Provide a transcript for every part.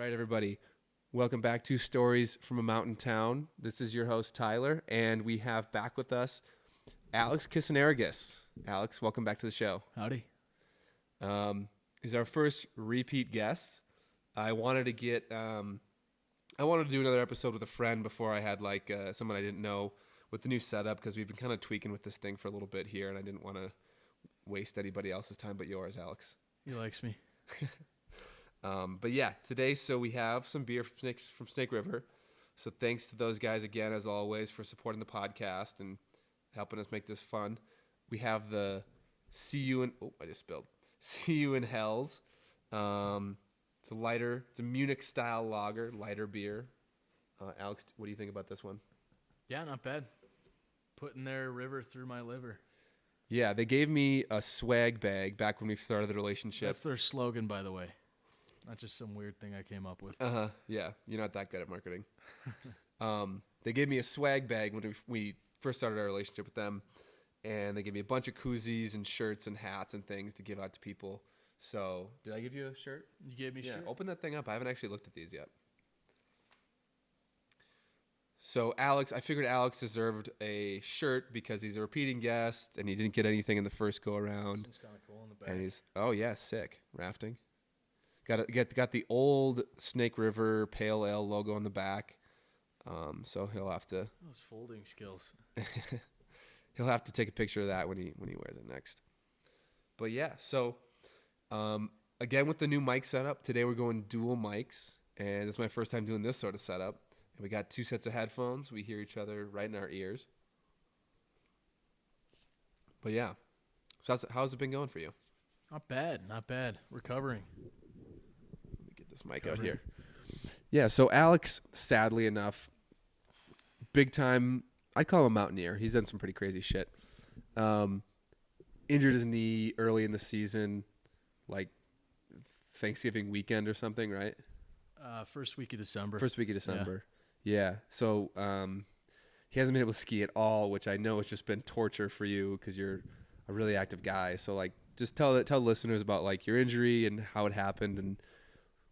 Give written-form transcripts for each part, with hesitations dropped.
right, everybody. Welcome back to Stories from a Mountain Town. This is your host, Tyler, and we have back with us Alex Kissonergis. Alex, welcome back to the show. Howdy. He's our first repeat guest. I wanted to do another episode with a friend before I had someone I didn't know with the new setup, because we've been kind of tweaking with this thing for a little bit here, and I didn't want to waste anybody else's time but yours, Alex. He likes me. But yeah, today, so we have some beer from Snake River. So thanks to those guys again, as always, for supporting the podcast and helping us make this fun. We have the See You in Hells. It's a Munich style lager, lighter beer. Alex, what do you think about this one? Yeah, not bad. Putting their river through my liver. Yeah, they gave me a swag bag back when we started the relationship. That's their slogan, by the way. Not just some weird thing I came up with. Yeah, you're not that good at marketing. They gave me a swag bag when we first started our relationship with them, and they gave me a bunch of koozies and shirts and hats and things to give out to people. So, did I give you a shirt? You gave me a shirt? Yeah, open that thing up. I haven't actually looked at these yet. So, Alex, I figured Alex deserved a shirt because he's a repeating guest, and he didn't get anything in the first go-around. It's kind of cool in the back. And sick. Rafting. Got the old Snake River Pale Ale logo on the back. So he'll have to... Those folding skills. He'll have to take a picture of that when he wears it next. But yeah, so again with the new mic setup, today we're going dual mics, and it's my first time doing this sort of setup. And we got 2 sets of headphones. We hear each other right in our ears. But yeah, so how's it been going for you? Not bad. Recovering. Let me get this mic out here. Yeah, so Alex, sadly enough, big time, I'd call him a mountaineer. He's done some pretty crazy shit. Injured his knee early in the season, like Thanksgiving weekend or something, right? First week of December. Yeah. So he hasn't been able to ski at all, which I know has just been torture for you because you're a really active guy. So just tell listeners about your injury and how it happened and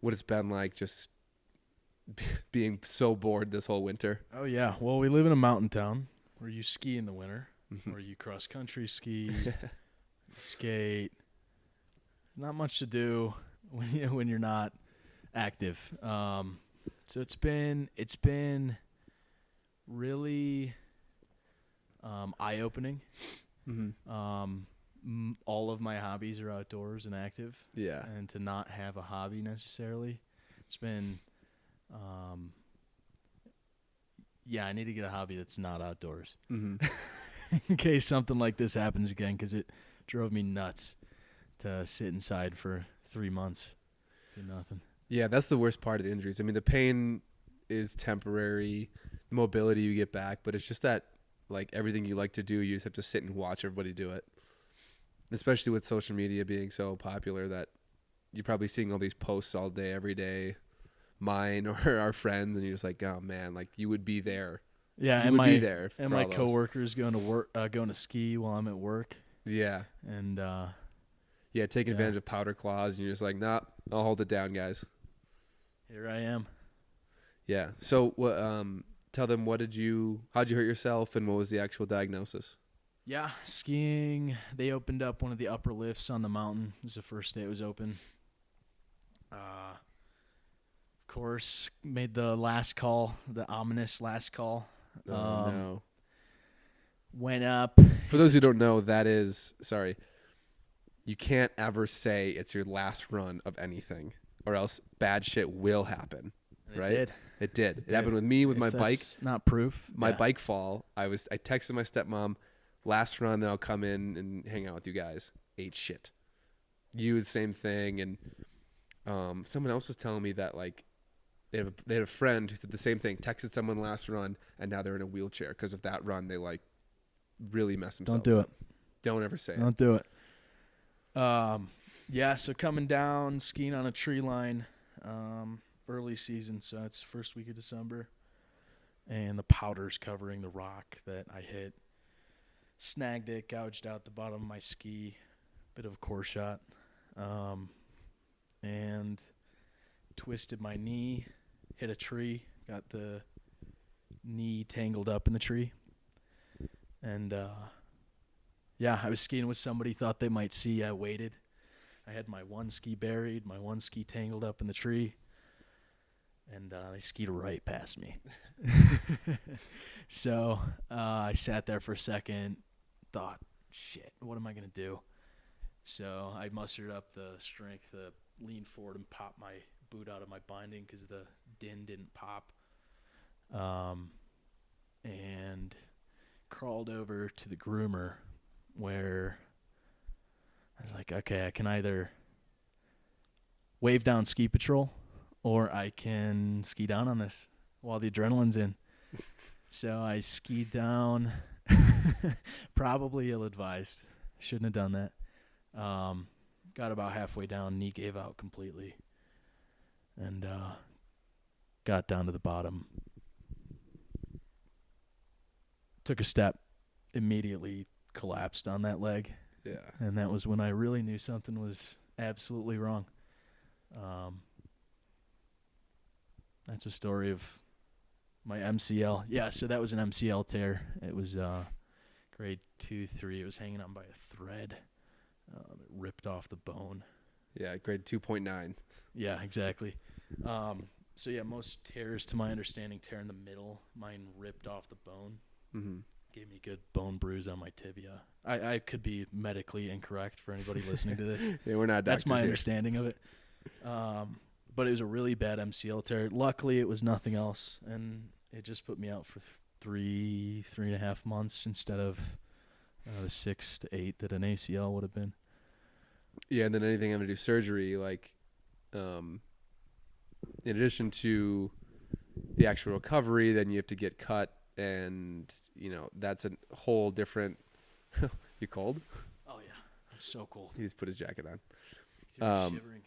what it's been like just being so bored this whole winter. Oh, yeah. Well, we live in a mountain town where you ski in the winter, where you cross-country ski, skate. Not much to do when you're not active. So it's been really eye-opening. Mm-hmm. All of my hobbies are outdoors and active. Yeah. And to not have a hobby necessarily, it's been... I need to get a hobby that's not outdoors. Mm-hmm. In case something like this happens again, because it drove me nuts to sit inside for 3 months. Do nothing. Yeah, that's the worst part of the injuries. I mean, the pain is temporary, the mobility you get back, but it's just that, everything you like to do, you just have to sit and watch everybody do it. Especially with social media being so popular that you're probably seeing all these posts all day, every day. Mine or our friends, and you're just like, oh man, you would be there. Yeah, you would be there. And my coworkers going to work, going to ski while I'm at work. Yeah, and taking advantage of powder claws, and you're just like, nah, I'll hold it down, guys. Here I am. Yeah. So, tell them how'd you hurt yourself, and what was the actual diagnosis? Yeah, skiing. They opened up one of the upper lifts on the mountain. It was the first day it was open. Course, made the last call, the ominous last call. No. Went up. For those who don't know, you can't ever say it's your last run of anything, or else bad shit will happen. Right? It did. It happened with me with my bike. Not proof. My bike fall. I texted my stepmom, last run, then I'll come in and hang out with you guys. Ate shit. You the same thing, and someone else was telling me that they had a friend who said the same thing. Texted someone last run, and now they're in a wheelchair because of that run. They really mess themselves up. Don't do it. Don't ever say it. Don't do it. So coming down, skiing on a tree line, early season, so it's first week of December, and the powder's covering the rock that I hit. Snagged it, gouged out the bottom of my ski, bit of a core shot, and twisted my knee, hit a tree, got the knee tangled up in the tree. And, yeah, I was skiing with somebody, thought they might see. I waited. I had my one ski buried, my one ski tangled up in the tree. And they skied right past me. So I sat there for a second, thought, shit, what am I going to do? So I mustered up the strength to lean forward and pop my boot out of my binding because the din didn't pop. And crawled over to the groomer where I was like, okay, I can either wave down ski patrol or I can ski down on this while the adrenaline's in. So I skied down, probably ill-advised. Shouldn't have done that. Got about halfway down, knee gave out completely, and got down to the bottom. Took a step, immediately collapsed on that leg. Yeah. And that was when I really knew something was absolutely wrong. That's a story of my MCL. Yeah, so that was an MCL tear. It was grade 2-3. It was hanging on by a thread. It ripped off the bone. Yeah, grade 2.9. Yeah, exactly. So, yeah, most tears, to my understanding, tear in the middle. Mine ripped off the bone. Mm-hmm. Gave me a good bone bruise on my tibia. I could be medically incorrect for anybody listening to this. Yeah, we're not doctors. That's my here. understanding of it. But it was a really bad MCL tear. Luckily, it was nothing else, and it just put me out for 3.5 months instead of the 6 to 8 that an ACL would have been. Yeah, and then anything having to do surgery, like, in addition to the actual recovery, then you have to get cut, and, you know, that's a whole different... You cold? Oh, yeah. I'm so cold. He just put his jacket on. Shivering.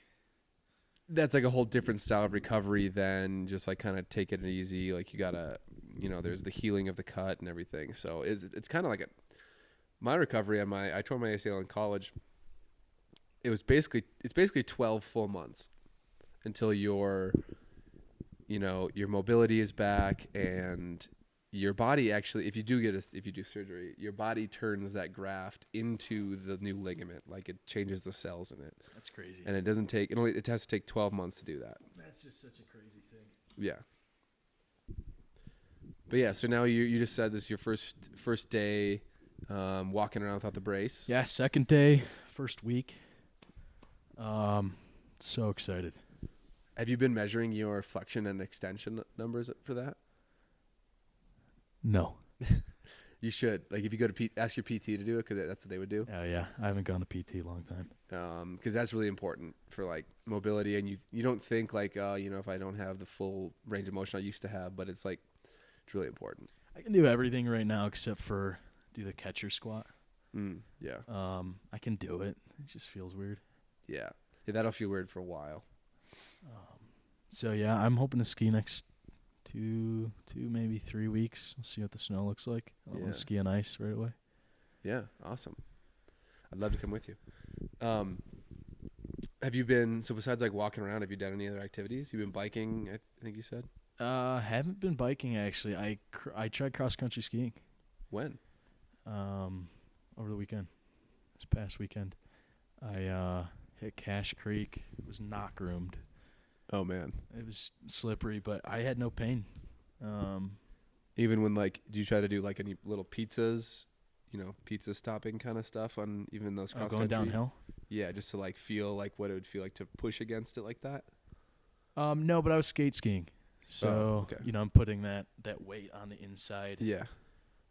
That's like a whole different style of recovery than just like kind of take it easy. Like you gotta, you know, there's the healing of the cut and everything. So it's kind of like my recovery on I tore my ACL in college. It's basically 12 full months until your mobility is back and your body actually, if you do surgery, your body turns that graft into the new ligament. Like it changes the cells in it. That's crazy. And it has to take 12 months to do that. That's just such a crazy thing. Yeah. But yeah, so now you just said this is your first day walking around without the brace. Yeah, second day, first week. So excited. Have you been measuring your flexion and extension numbers for that? No. You should. Like if you go to ask your PT to do it, because that's what they would do. Oh, yeah. I haven't gone to PT a long time. Because that's really important for like mobility, and you don't think like if I don't have the full range of motion I used to have, but it's really important. I can do everything right now except for do the catcher squat. Yeah. I can do it. It just feels weird. Yeah, that'll feel weird for a while. So yeah, I'm hoping to ski next 2 maybe 3 weeks. We'll see what the snow looks like. I want to ski on ice right away. Yeah, awesome. I'd love to come with you. Have you been, so besides like walking around, have you done any other activities? You've been biking, I think you said? Haven't been biking actually. I tried cross country skiing. When? Over the weekend. This past weekend. I hit Cache Creek. It was not groomed. Oh man. It was slippery, but I had no pain. Even when do you try to do like any little pizzas, pizza stopping kind of stuff on even those cross going country? downhill? Yeah, just to like feel like what it would feel like to push against it like that? No, but I was skate skiing. So, okay. I'm putting that weight on the inside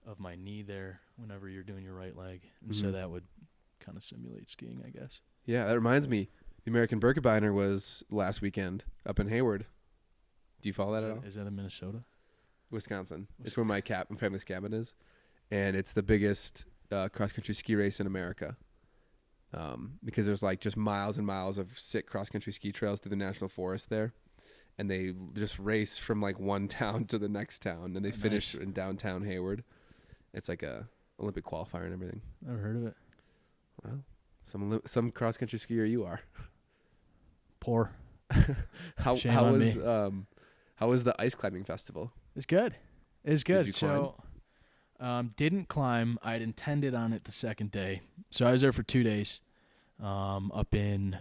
of my knee there whenever you're doing your right leg. And so that would kind of simulate skiing, I guess. Yeah, that reminds me. The American Birkebeiner was last weekend up in Hayward. Do you follow that at all? Is that in Minnesota? Wisconsin. It's where my family's cabin is. And it's the biggest cross-country ski race in America. Because there's like just miles and miles of sick cross-country ski trails through the national forest there. And they just race from like one town to the next town. And they finish in downtown Hayward. It's like a Olympic qualifier and everything. Never heard of it. Well, some cross-country skier you are. Poor. Shame on me. How was the ice climbing festival? It's good. It's good. you So, didn't climb. I'd intended on it the second day. So I was there for 2 days. Up in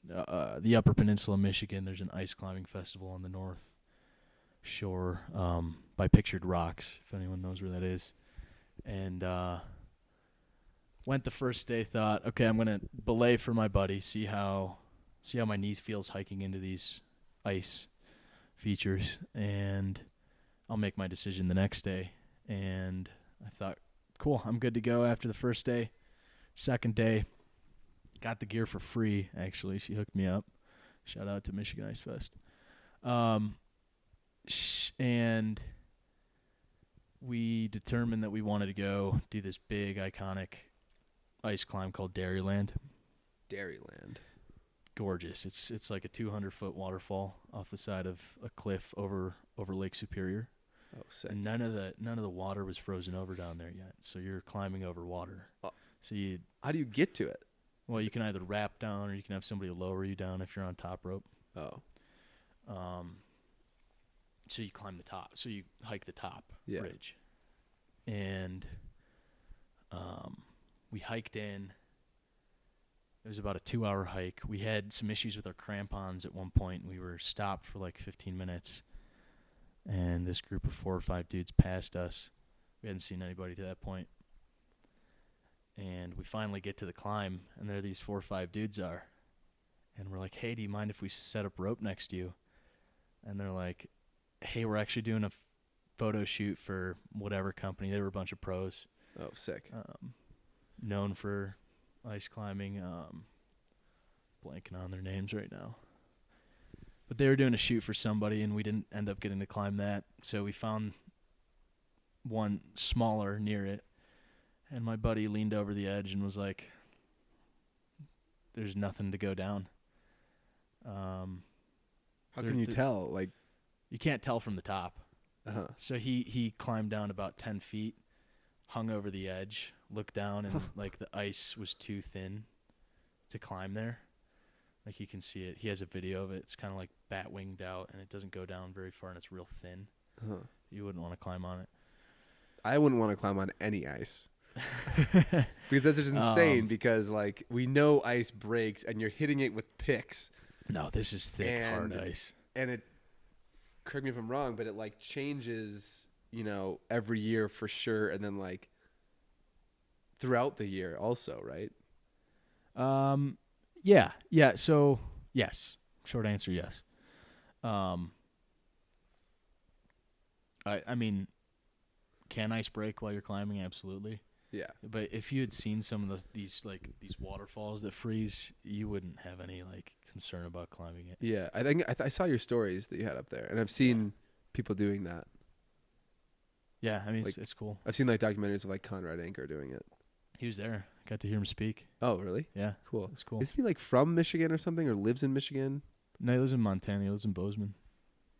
the Upper Peninsula, Michigan, there's an ice climbing festival on the North Shore by Pictured Rocks, if anyone knows where that is. And went the first day, thought, okay, I'm going to belay for my buddy, see how my knee feels hiking into these ice features, and I'll make my decision the next day. And I thought, cool, I'm good to go after the first day. Second day, got the gear for free, actually. She hooked me up. Shout out to Michigan Ice Fest. And we determined that we wanted to go do this big, iconic ice climb called Dairyland. Dairyland. Gorgeous. It's like a 200-foot waterfall off the side of a cliff over Lake Superior. Oh, sick. And none of the water was frozen over down there yet. So you're climbing over water. So how do you get to it? Well, you can either wrap down or you can have somebody lower you down if you're on top rope. Oh. So you climb the top. So you hike the top Yeah. ridge. And we hiked in. It was about a 2-hour hike. We had some issues with our crampons at one point. We were stopped for like 15 minutes. And this group of 4 or 5 dudes passed us. We hadn't seen anybody to that point. And we finally get to the climb, and there these 4 or 5 dudes are. And we're like, hey, do you mind if we set up rope next to you? And they're like, hey, we're actually doing a photo shoot for whatever company. They were a bunch of pros. Oh, sick. Known for ice climbing. Blanking on their names right now. But they were doing a shoot for somebody, and we didn't end up getting to climb that. So we found one smaller near it. And my buddy leaned over the edge and was like, there's nothing to go down. How can you tell? Like, you can't tell from the top. uh-huh. So he climbed down about 10 feet, hung over the edge, looked down, and like the ice was too thin to climb there. Like you can see it. He has a video of it. It's kind of like bat winged out, and it doesn't go down very far, and it's real thin. Uh-huh. You wouldn't want to climb on it. I wouldn't want to climb on any ice. Because that's just insane, because like we know ice breaks and you're hitting it with picks. No, this is thick, hard ice. And it, correct me if I'm wrong, but it like changes, every year for sure, and then like throughout the year also, right? Yeah. So yes, short answer, yes. I mean, can ice break while you're climbing? Absolutely. Yeah. But if you had seen some of these waterfalls that freeze, you wouldn't have any like concern about climbing it. Yeah, I think I saw your stories that you had up there, and I've seen people doing that. Yeah, I mean like, it's cool. I've seen like documentaries of like Conrad Anker doing it. He was there. Got to hear him speak. Oh, really? Yeah, cool. It's cool. Isn't he like from Michigan or something, or lives in Michigan? No, he lives in Montana. He lives in Bozeman.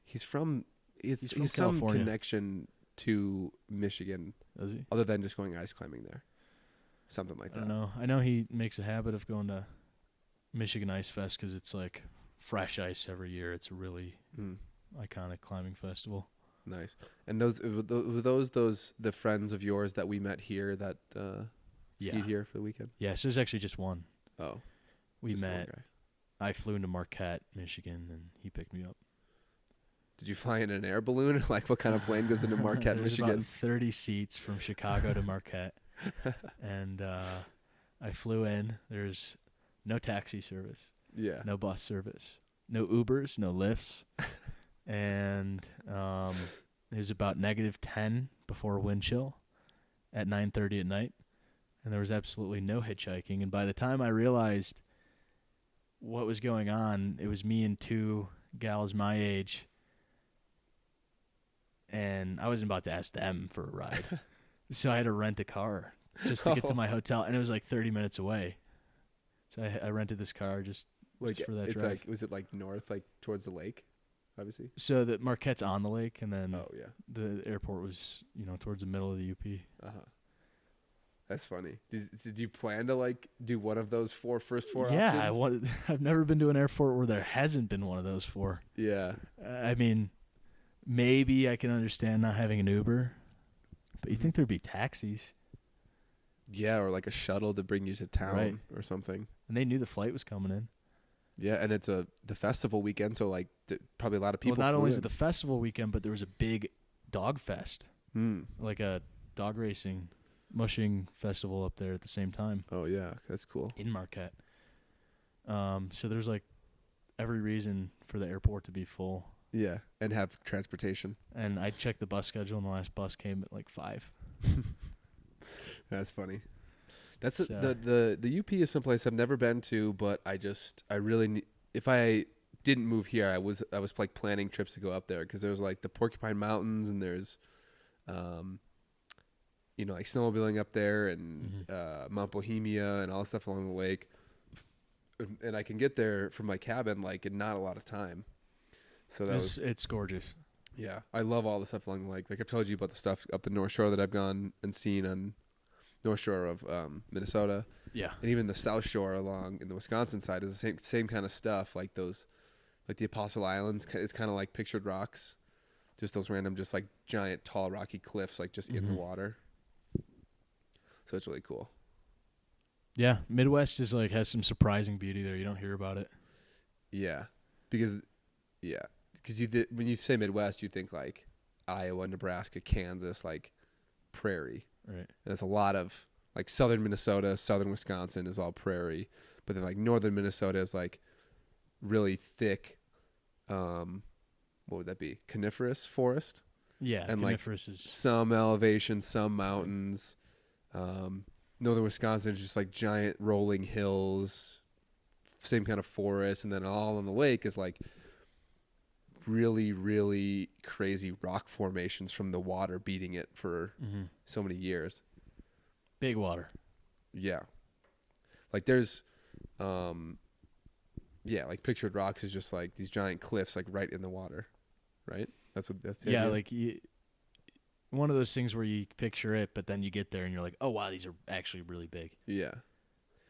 He's from some California. connection to Michigan. Does he? Other than just going ice climbing there. Something like that. I don't know. I know he makes a habit of going to Michigan Ice Fest because it's like fresh ice every year. It's a really iconic climbing festival. Nice. And those the friends of yours that we met here that skied here for the weekend? Yeah, so there's actually just one. Oh. We met. I flew into Marquette, Michigan, and he picked me up. Did you fly in an air balloon? Like, what kind of plane goes into Marquette, There's Michigan? about 30 seats from Chicago to Marquette. And I flew in. There's no taxi service. Yeah. No bus service. No Ubers, no Lyfts. And it was about -10 before wind chill at 9:30 at night. And there was absolutely no hitchhiking. And by the time I realized what was going on, it was me and 2 gals my age. And I wasn't about to ask them for a ride. So I had to rent a car just to get to my hotel. And it was like 30 minutes away. So I rented this car just for that drive. Like, was it like north, like towards the lake, obviously? So the Marquette's on the lake, and then oh, yeah. the airport was, towards the middle of the UP. Uh-huh. That's funny. Did you plan to like do one of those first four Yeah, options? I've never been to an airport where there hasn't been one of those four. Yeah. I mean, maybe I can understand not having an Uber, but you think there'd be taxis, Yeah, or like a shuttle to bring you to town Right. or something. and they knew the flight was coming in. Yeah, and it's the festival weekend, so like probably a lot of people. Well, not flew only is in. it the festival weekend, but there was a big dog fest, Mm. like a dog racing, mushing festival up there at the same time Oh yeah, that's cool. in Marquette. So there's like every reason for the airport to be full. Yeah, and have transportation. And I checked the bus schedule, and the last bus came at like 5. That's funny. That's So- the UP is someplace I've never been to, but I really if I didn't move here, I was like planning trips to go up there because there's like the Porcupine Mountains and there's, like snowmobiling up there and Mount Bohemia and all the stuff along the lake, and I can get there from my cabin like in not a lot of time. So It's gorgeous. yeah, I love all the stuff along the lake. Like I've told you about the stuff up the North Shore that I've gone and seen on North Shore of Minnesota, Yeah. and even the South Shore along in the Wisconsin side is the same kind of stuff. Like those, like the Apostle Islands, it's kind of like pictured rocks, just those random, just like giant, tall, rocky cliffs, like just in the water. So it's really cool. Yeah, Midwest is like has some surprising beauty there. You don't hear about it. Yeah, because when you say Midwest, you think like Iowa, Nebraska, Kansas, like prairie. Right. And there's a lot of like southern Minnesota, southern Wisconsin is all prairie, but then like northern Minnesota is like really thick. What would that be? Coniferous forest. Yeah, And coniferous is Some elevation, some mountains. Northern Wisconsin is just like giant rolling hills, same kind of forest, and then all on the lake is like really, really crazy rock formations from the water beating it for so many years. big water. Yeah. Like there's, like pictured rocks is just like these giant cliffs, like right in the water, right? That's the Yeah, idea. like one of those things where you picture it, but then you get there and you're like, oh wow, these are actually really big, Yeah.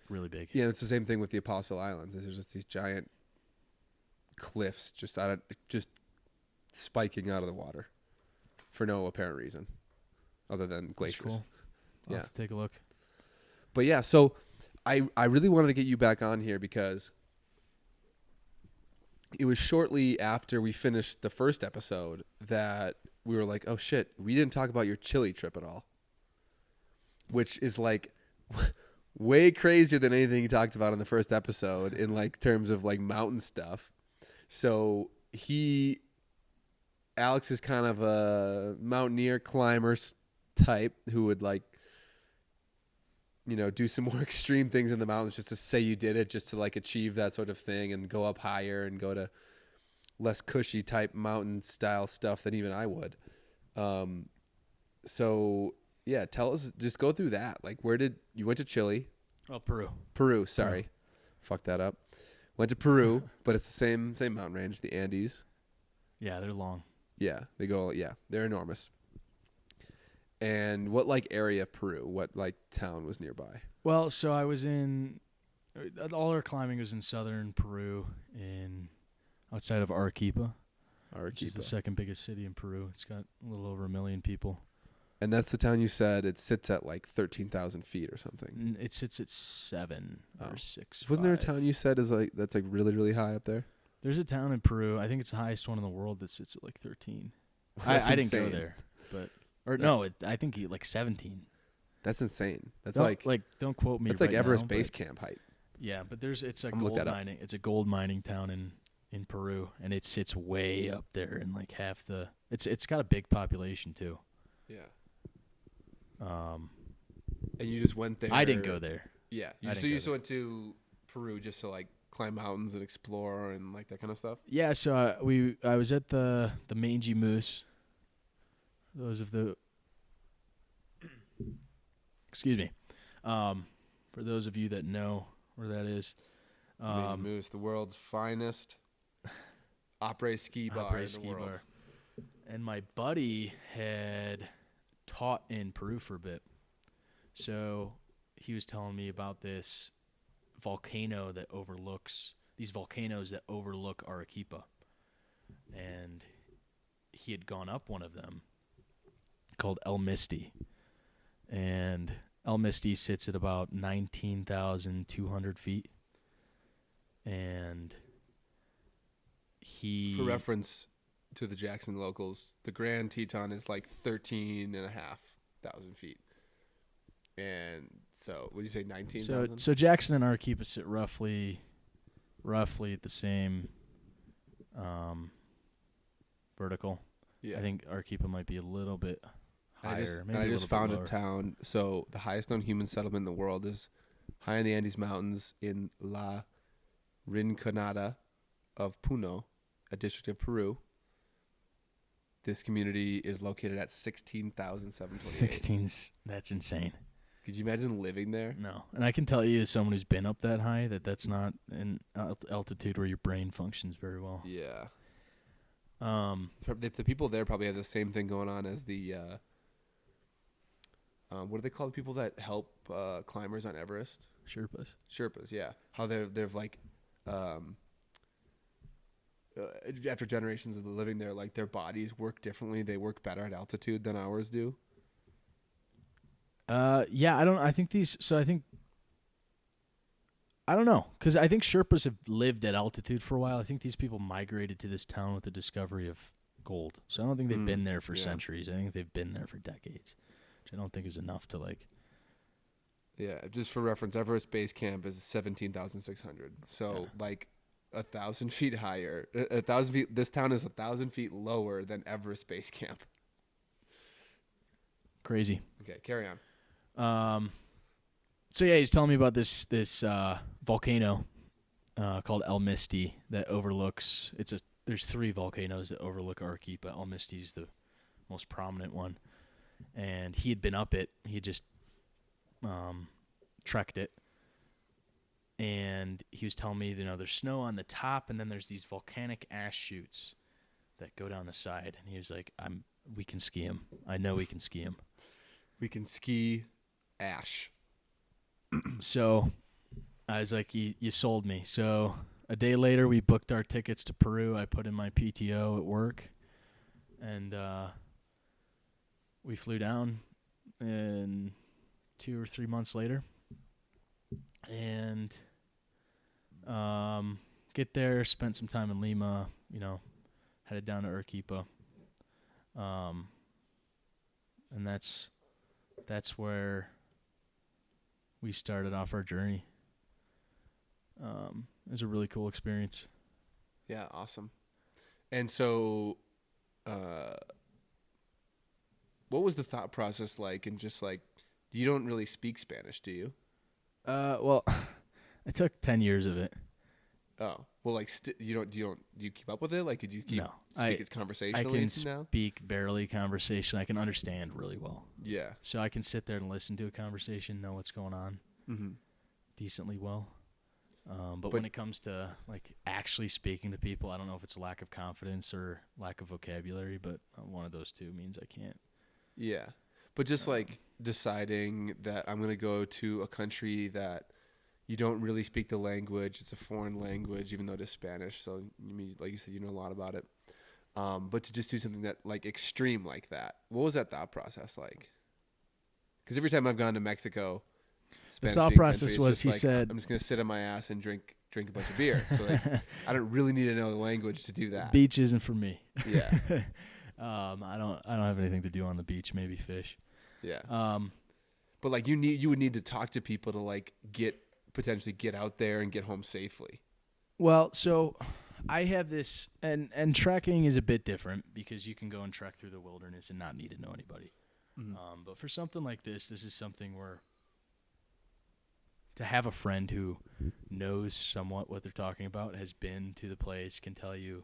really big. Yeah, it's the same thing with the Apostle Islands. There's just these giant cliffs just spiking out of the water for no apparent reason other than That's glaciers. cool. I'll Yeah. have to take a look. But yeah, so I really wanted to get you back on here because it was shortly after we finished the first episode that we were like, oh shit, we didn't talk about your Chile trip at all. Which is like way crazier than anything you talked about in the first episode in like terms of like mountain stuff. So Alex is kind of a mountaineer climber type who would like, do some more extreme things in the mountains just to say you did it, just to like achieve that sort of thing and go up higher and go to less cushy type mountain style stuff than even I would. So yeah, tell us, just go through that. Like you went to Chile? Oh, Peru. Peru, sorry. Fucked that up. Went to Peru, but it's the same mountain range, the Andes. Yeah, they're long. Yeah, they're enormous. And what like area of Peru? What like town was nearby? Well, so I was all our climbing was in southern Peru, outside of Arequipa, which is the second biggest city in Peru. It's got a little over 1 million people. And that's the town you said it sits at like 13,000 feet or something. It sits at 7 or 6. Wasn't there a town you said that's like really, really high up there? There's a town in Peru. I think it's the highest one in the world that sits at like 13. That's I didn't go insane. there, but I think like 17. That's insane. That's don't quote me. That's like right Everest now, Base Camp height. Yeah, but it's a I'm gonna look gold that up. mining. It's a gold mining town in Peru, and it sits way up there, and like half the. It's got a big population too. Yeah. Um, And you just went there. I didn't go there. Yeah. I didn't So you go just went to Peru just to like climb mountains and explore and like that kind of stuff? Yeah, so I was at the Mangy Moose. Those of the excuse me. For those of you that know where that is. Mangy Moose, the world's finest après ski bar in the world. And my buddy had taught in Peru for a bit. So he was telling me about this volcano that overlooks these volcanoes that overlook Arequipa, and he had gone up one of them called El Misti, and El Misti sits at about 19,200 feet, and For reference to the Jackson locals, the Grand Teton is like 13,500 feet. And so, what do you say, 19,000? So Jackson and Arequipa sit roughly at the same vertical. Yeah. I think Arequipa might be a little bit higher. I just found a town. So the highest known human settlement in the world is high in the Andes Mountains in La Rinconada of Puno, a district of Peru. This community is located at 16,728. 16's, that's insane. Could you imagine living there? No. And I can tell you as someone who's been up that high that's not an altitude where your brain functions very well. Yeah. The people there probably have the same thing going on as the what do they call the people that help climbers on Everest? Sherpas, yeah. How they've like after generations of living there, like their bodies work differently. They work better at altitude than ours do. Yeah, I don't know, because I think Sherpas have lived at altitude for a while. I think these people migrated to this town with the discovery of gold. So I don't think they've been there for centuries. I think they've been there for decades, which I don't think is enough to like. Yeah, just for reference, Everest Base Camp is 17,600. So like 1,000 feet higher. 1,000 feet. This town is 1,000 feet lower than Everest Base Camp. Crazy. Okay, carry on. So yeah, he's telling me about this volcano called El Misti that overlooks. There's 3 volcanoes that overlook Arequipa. El Misti is the most prominent one, and he had been up it. He had just trekked it, and he was telling me, there's snow on the top, and then there's these volcanic ash chutes that go down the side. And he was like, we can ski him. I know we can ski him. We can ski ash. So I was like, you sold me. So a day later, we booked our tickets to Peru. I put in my PTO at work, and we flew down in 2 or 3 months later, and get there, spent some time in Lima, headed down to Arequipa, and that's where we started off our journey. It was a really cool experience. Yeah, awesome. And so, what was the thought process like? And just like, you don't really speak Spanish, do you? Well, I took 10 years of it. Oh, well, like, do you keep up with it? Like, could you speak it conversationally I can speak barely conversation. I can understand really well. Yeah. So I can sit there and listen to a conversation, know what's going on decently well. But when it comes to like actually speaking to people, I don't know if it's a lack of confidence or lack of vocabulary, but one of those two means I can't. Yeah. But just like deciding that I'm going to go to a country that you don't really speak the language. It's a foreign language, even though it is Spanish. So, like you said, you know a lot about it. But to just do something that like extreme like that, what was that thought process like? Because every time I've gone to Mexico, the thought process was he said, I'm just going to sit on my ass and drink a bunch of beer. So like, I don't really need to know the language to do that. Beach isn't for me. Yeah. I don't have anything to do on the beach. Maybe fish. Yeah. But like you would need to talk to people to like potentially get out there and get home safely. Well, so I have this, and trekking is a bit different because you can go and trek through the wilderness and not need to know anybody. But for something like this is something where to have a friend who knows somewhat what they're talking about, has been to the place, can tell you,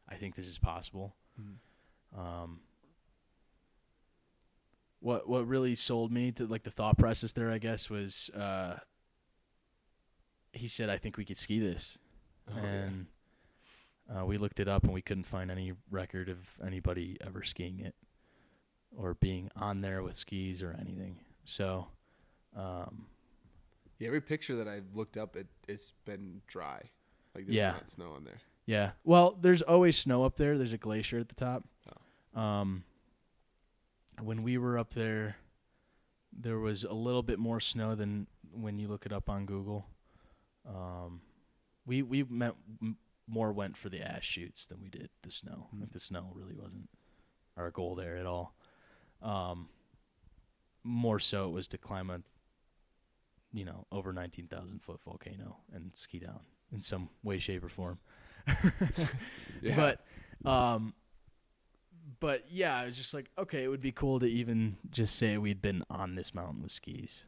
I think this is possible. What really sold me to like the thought process there, I guess, was he said, I think we could ski this. And we looked it up and we couldn't find any record of anybody ever skiing it or being on there with skis or anything. So Yeah, every picture that I've looked up, it's been dry. Like there's Yeah. not snow on there. Yeah. Well, there's always snow up there. There's a glacier at the top. Oh. When we were up there, there was a little bit more snow than when you look it up on Google. We more went for the ash shoots than we did the snow. Like the snow really wasn't our goal there at all. More so it was to climb a, over 19,000 foot volcano and ski down in some way, shape, or form. Yeah. But yeah, I was just like, okay, it would be cool to even just say we'd been on this mountain with skis.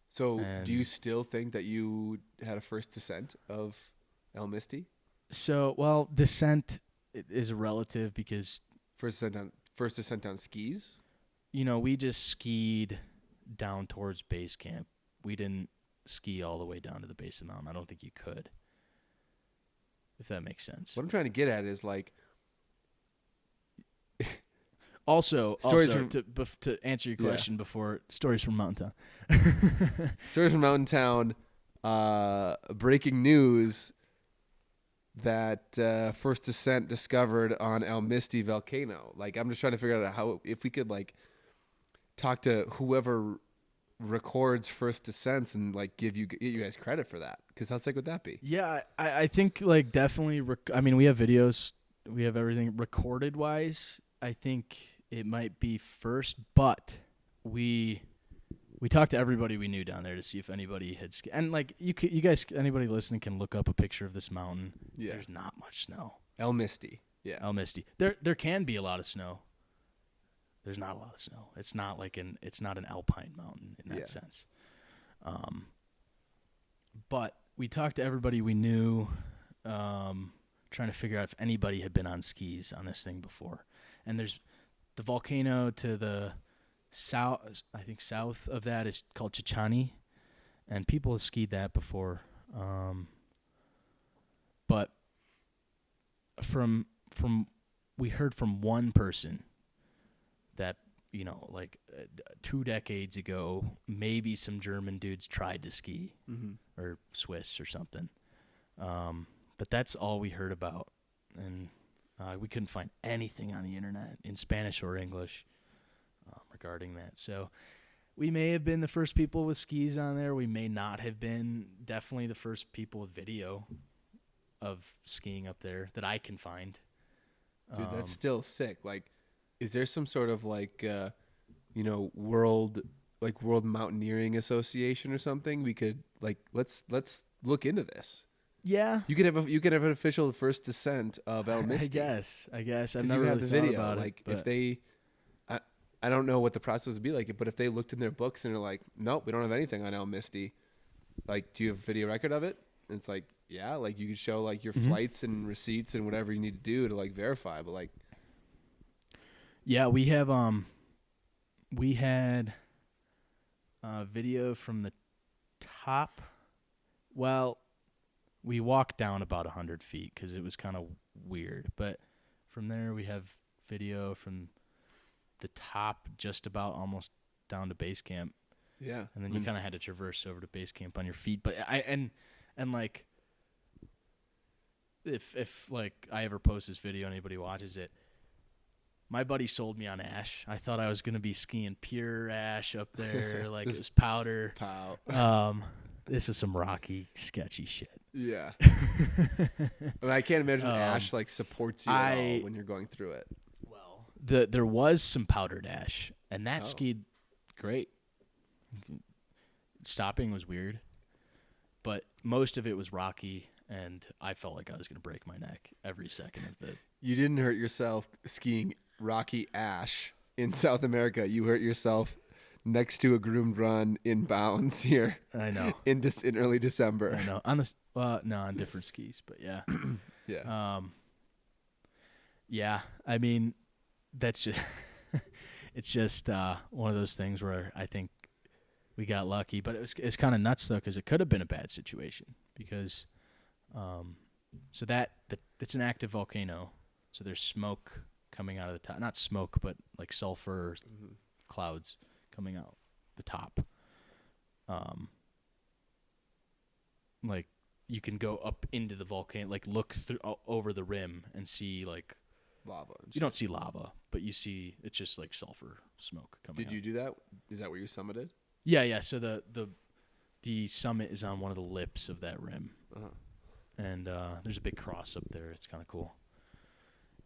So do you still think that you had a first descent of El Misti? So, well, descent is a relative because First descent on skis? we just skied down towards base camp. We didn't ski all the way down to the base of the mountain. I don't think you could, if that makes sense. What I'm trying to get at is like, Also, Stories from- to answer your question before, stories from Mountain Town. stories from Mountain Town, breaking news that first descent discovered on El Misti volcano. Like, I'm just trying to figure out how, if we could like talk to whoever records first descents and like get you guys credit for that, because how sick would that be? Yeah, I think like definitely. We have videos, we have everything recorded wise. I think it might be first, but we talked to everybody we knew down there to see if anybody had and like you guys, anybody listening can look up a picture of this mountain. Yeah. There's not much snow. El Misti. Yeah. El Misti. There can be a lot of snow. There's not a lot of snow. It's not an alpine mountain in that sense. But we talked to everybody we knew, trying to figure out if anybody had been on skis on this thing before. And there's the volcano to the south, I think south of that is called Chichani, and people have skied that before. But from we heard from one person that 2 decades ago, maybe some German dudes tried to ski, or Swiss or something. But that's all we heard about, and we couldn't find anything on the internet in Spanish or English regarding that. So we may have been the first people with skis on there. We may not have been. Definitely the first people with video of skiing up there that I can find. Dude, that's still sick. Like, is there some sort of like, world mountaineering association or something? We could like let's look into this. Yeah, You could have an official first descent of El Misti. I guess I've 'Cause never you really have the thought video. about Like, it. if they, I don't know what the process would be like, but if they looked in their books and they're like, nope, we don't have anything on El Misti. Like, do you have a video record of it? And it's like, yeah, like you could show like your flights and receipts and whatever you need to do to like verify. But like, yeah, we had video from the top. Well, we walked down about 100 feet because it was kind of weird. But from there, we have video from the top just about almost down to base camp. yeah. And then you kind of had to traverse over to base camp on your feet. But and like, if like I ever post this video and anybody watches it, my buddy sold me on ash. I thought I was going to be skiing pure ash up there, like it was powder. This is some rocky, sketchy shit. Yeah. I mean, I can't imagine ash like supports you at all when you're going through it. Well, there was some powdered ash, and that skied great. Stopping was weird, but most of it was rocky, and I felt like I was going to break my neck every second of it. You didn't hurt yourself skiing rocky ash in South America. You hurt yourself next to a groomed run in bounds here. I know. In early December. I know. On this, on different skis, but yeah. Yeah. Yeah. I mean, that's just it's just one of those things where I think we got lucky, but it's kind of nuts though, because it could have been a bad situation because so it's an active volcano, so there's smoke coming out of the top. Not smoke, but like sulfur clouds coming out the top. like you can go up into the volcano, like look through over the rim and see like Lava. you don't see lava, but you see it's just like sulfur smoke coming. Did out. you do that? Is that where you summited? Yeah. So the summit is on one of the lips of that rim, and there's a big cross up there. It's kind of cool,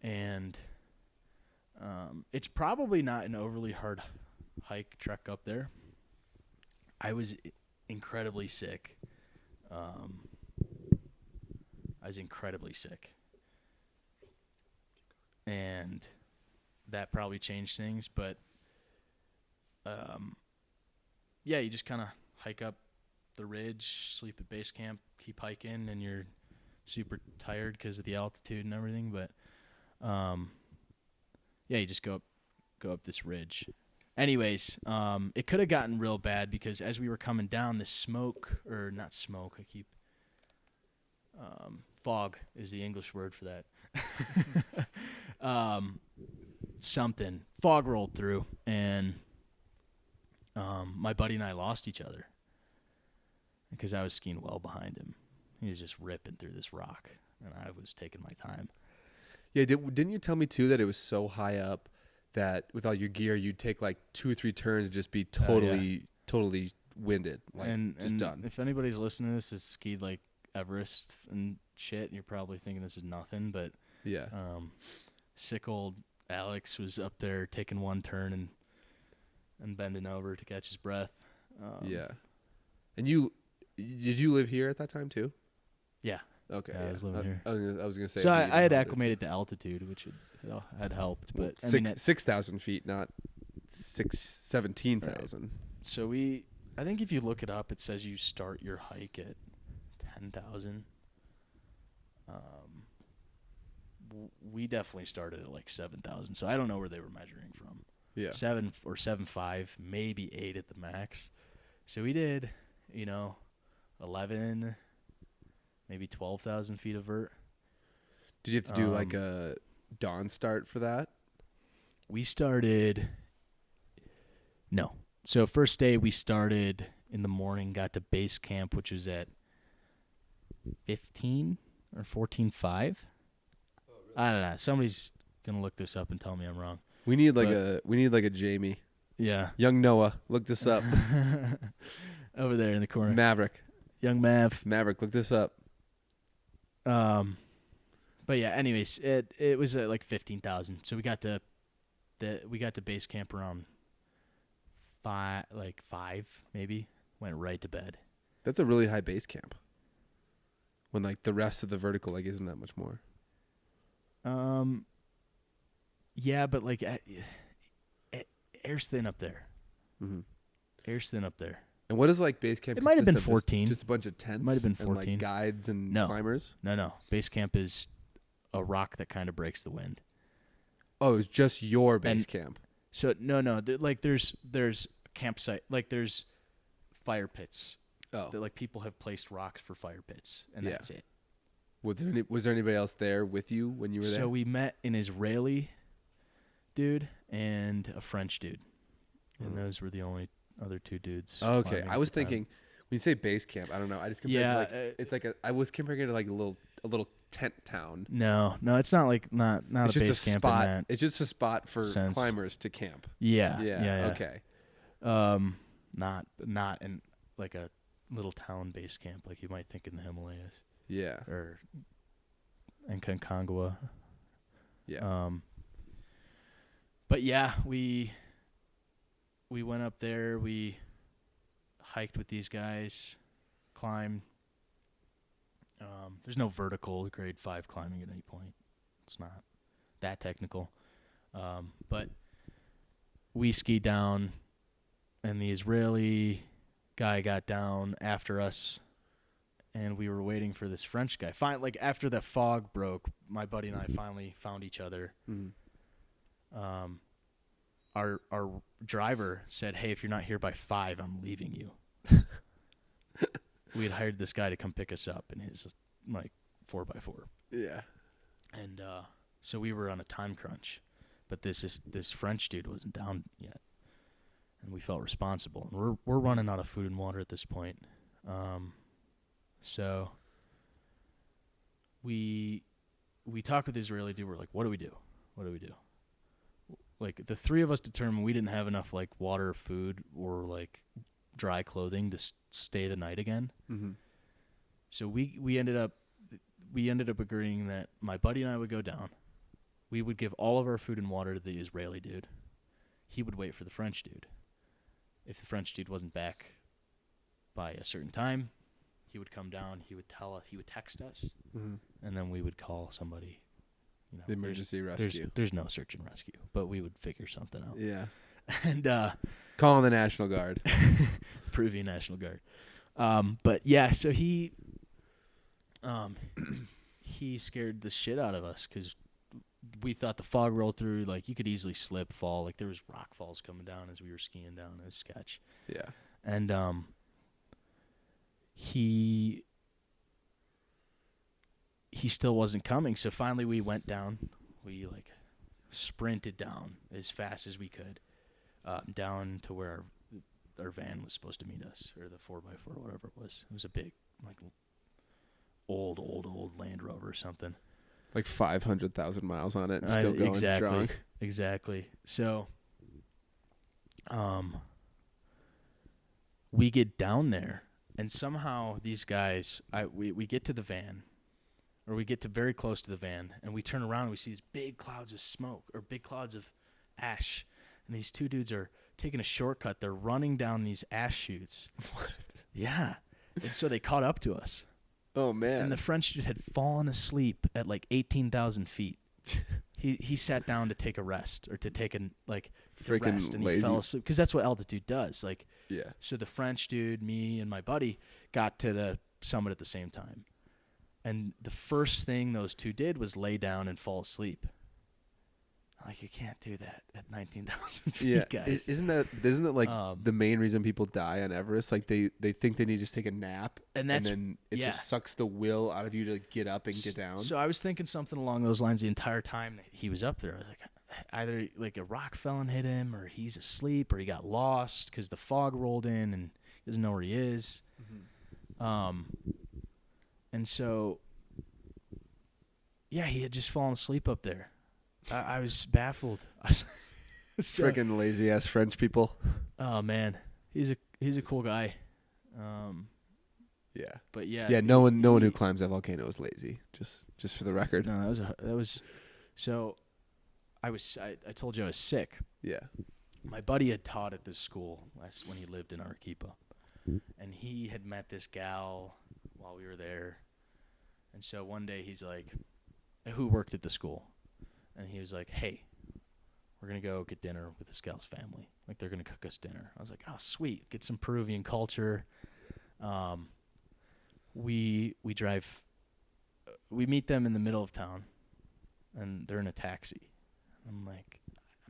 and it's probably not an overly hard hike trek up there. I was incredibly sick. And that probably changed things, but yeah, you just kind of hike up the ridge, sleep at base camp, keep hiking, and you're super tired because of the altitude and everything, but yeah, you just go up this ridge. Anyways, it could have gotten real bad because as we were coming down, the fog is the English word for that. Fog rolled through, and my buddy and I lost each other because I was skiing well behind him. He was just ripping through this rock, and I was taking my time. Yeah, didn't you tell me too that it was so high up that with all your gear you'd take like 2 or 3 turns and just be totally winded, like just done. If anybody's listening to this has skied like Everest and shit, you're probably thinking this is nothing, but yeah, sick old Alex was up there taking one turn and bending over to catch his breath. Yeah, and did you live here at that time too? Yeah. Okay. Yeah, I was living here. I was gonna say. So I had acclimated to altitude, which had helped, but well, 6,000 feet, not 17,000. Right. So I think if you look it up, it says you start your hike at 10,000. We definitely started at like 7,000. So I don't know where they were measuring from. Yeah. 7 or 7.5, maybe 8 at the max. So we did, 11, maybe 12,000 feet of vert. Did you have to do like a dawn start for that? We started. No. So first day we started in the morning, got to base camp, which was at 15 or 14.5. Oh, really? I don't know. Somebody's gonna look this up and tell me I'm wrong. We need like a Jamie. Yeah. Young Noah, look this up. Over there in the corner. Maverick. Young Mav. Maverick, look this up. But yeah, anyways, it was at like 15,000. So we got to base camp around 5 maybe. Went right to bed. That's a really high base camp. When like the rest of the vertical like isn't that much more. Yeah, but like air's thin up there. Mm-hmm. Air's thin up there. And what is like base camp? It might have been 14. Just a bunch of tents. Might have been and 14. like guides and climbers. No. Base camp is a rock that kind of breaks the wind. Oh, it's just your base camp. So no. There's campsite. Like there's fire pits. Oh. That like people have placed rocks for fire pits, and that's it. Was there anybody else there with you when you were there? So we met an Israeli dude and a French dude, and those were the only other 2 dudes. Okay, I was thinking when you say base camp, I don't know. I just compared it to like, it's like I was comparing it to like a little tent town. No, it's not like not it's a just base a camp spot. in that It's just a spot for sense. climbers to camp. Yeah. Okay. Not in like a little town base camp like you might think in the Himalayas. Yeah. Or in Concagua. Yeah. But yeah, we went up there. We hiked with these guys, climbed. There's no vertical grade 5 climbing at any point. It's not that technical. But we skied down, and the Israeli guy got down after us, and we were waiting for this French guy. Like after the fog broke, my buddy and I finally found each other. Mm-hmm. Our driver said, "Hey, if you're not here by 5, I'm leaving you." We had hired this guy to come pick us up in his like 4x4. Yeah. And so we were on a time crunch, but this French dude wasn't down yet. and we felt responsible. And we're running out of food and water at this point. So we talked with the Israeli dude. We're like, what do we do? What do we do? Like, the three of us determined we didn't have enough, like, water, food, or, like, dry clothing to stay the night again. Mm-hmm. So we ended up agreeing that my buddy and I would go down. We would give all of our food and water to the Israeli dude. He would wait for the French dude. If the French dude wasn't back by a certain time, he would come down. He would text us, and then we would call somebody. You know, the emergency rescue. There's no search and rescue, but we would figure something out. Yeah. And calling the National Guard. Peruvian National Guard. But yeah, so he scared the shit out of us because we thought the fog rolled through. Like, you could easily slip, fall. Like, there was rock falls coming down as we were skiing down. It was sketch. Yeah. And he still wasn't coming. So finally we went down. We, like, sprinted down as fast as we could down to where our van was supposed to meet us, or the 4x4 or whatever it was. It was a big, like, old Land Rover or something. Like 500,000 miles on it and still going strong. Exactly. So we get down there, and somehow these guys, we get to the van, or we get to very close to the van, and we turn around and we see these big clouds of smoke, or big clouds of ash, and these two dudes are taking a shortcut. They're running down these ash chutes. What? Yeah. And so they caught up to us. Oh, man. And the French dude had fallen asleep at like 18,000 feet. He sat down to take a rest, or to take to rest, and he fell asleep because that's what altitude does. Like, yeah. So the French dude, me, and my buddy got to the summit at the same time, and the first thing those two did was lay down and fall asleep. Like, you can't do that at 19,000 feet, guys. Isn't that like the main reason people die on Everest? Like, they think they need to just take a nap, and then it just sucks the will out of you to get up and get down. So I was thinking something along those lines the entire time that he was up there. I was like, either like a rock fell and hit him, or he's asleep, or he got lost because the fog rolled in and he doesn't know where he is. Mm-hmm. And so, yeah, he had just fallen asleep up there. I was baffled. Friggin' lazy ass French people. Oh man, he's a cool guy. Yeah, but yeah, yeah. No one who climbs that volcano is lazy. Just for the record. No, that was. So, I told you I was sick. Yeah. My buddy had taught at this school when he lived in Arequipa, and he had met this gal while we were there, and so one day he's like, who worked at the school. And he was like, hey, we're going to go get dinner with this gal's family. Like, they're going to cook us dinner. I was like, oh, sweet. Get some Peruvian culture. We drive. We meet them in the middle of town, and they're in a taxi. I'm like,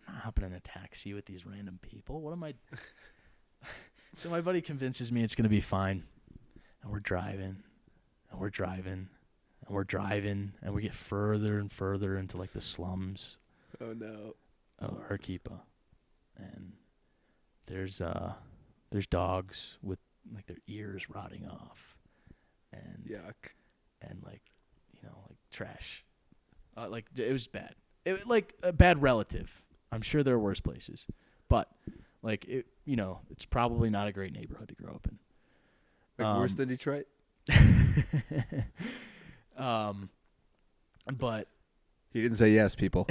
I'm not hopping in a taxi with these random people. What am I? So my buddy convinces me it's going to be fine. And we're driving, and we're driving. And we're driving, and we get further and further into, like, the slums. Oh, no. Of Arequipa. And there's dogs with, like, their ears rotting off. And yuck. And, like, like, trash. Like, it was bad. Like, a bad relative. I'm sure there are worse places. But, like, it's probably not a great neighborhood to grow up in. Like, worse than Detroit? But he didn't say yes, people.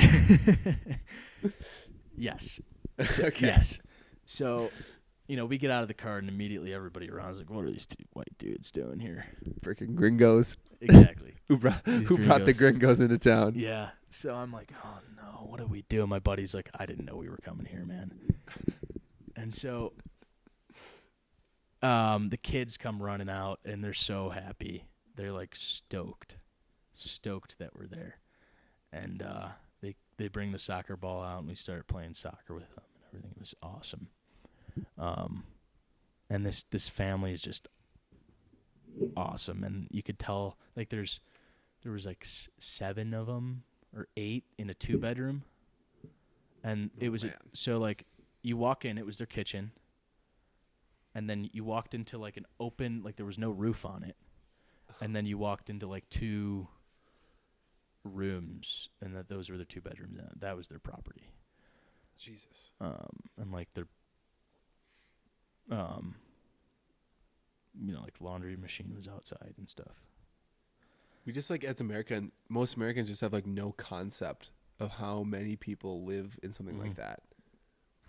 Yes. Okay. Yes. So, we get out of the car, and immediately everybody around is like, what are these two white dudes doing here? Freaking gringos. Exactly. Who brought the gringos into town? Yeah. So I'm like, oh no, what do we do? And my buddy's like, I didn't know we were coming here, man. And so the kids come running out, and they're so happy. They're like stoked that we're there. And they bring the soccer ball out, and we start playing soccer with them, and everything was awesome. And this family is just awesome, and you could tell, like, there was like 7 of them or 8 in a 2-bedroom, and it was so, like, you walk in, it was their kitchen, and then you walked into like an open, like there was no roof on it, and then you walked into like 2 rooms, and those were the 2 bedrooms. That was their property. Jesus. And like their, like laundry machine was outside and stuff. We just like as most Americans just have like no concept of how many people live in something like that.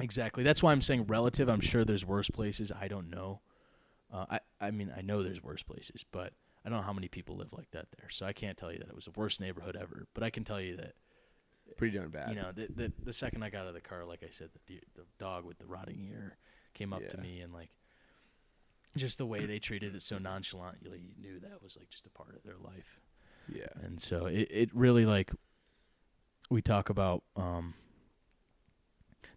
Exactly. That's why I'm saying relative. I'm sure there's worse places. I don't know. I mean, I know there's worse places, but I don't know how many people live like that there. So I can't tell you that it was the worst neighborhood ever. But I can tell you that pretty darn bad. You know, the second I got out of the car, like I said, the dog with the rotting ear came up to me, and like just the way they treated it so nonchalantly, you knew that was like just a part of their life. Yeah. And so it really, like, we talk about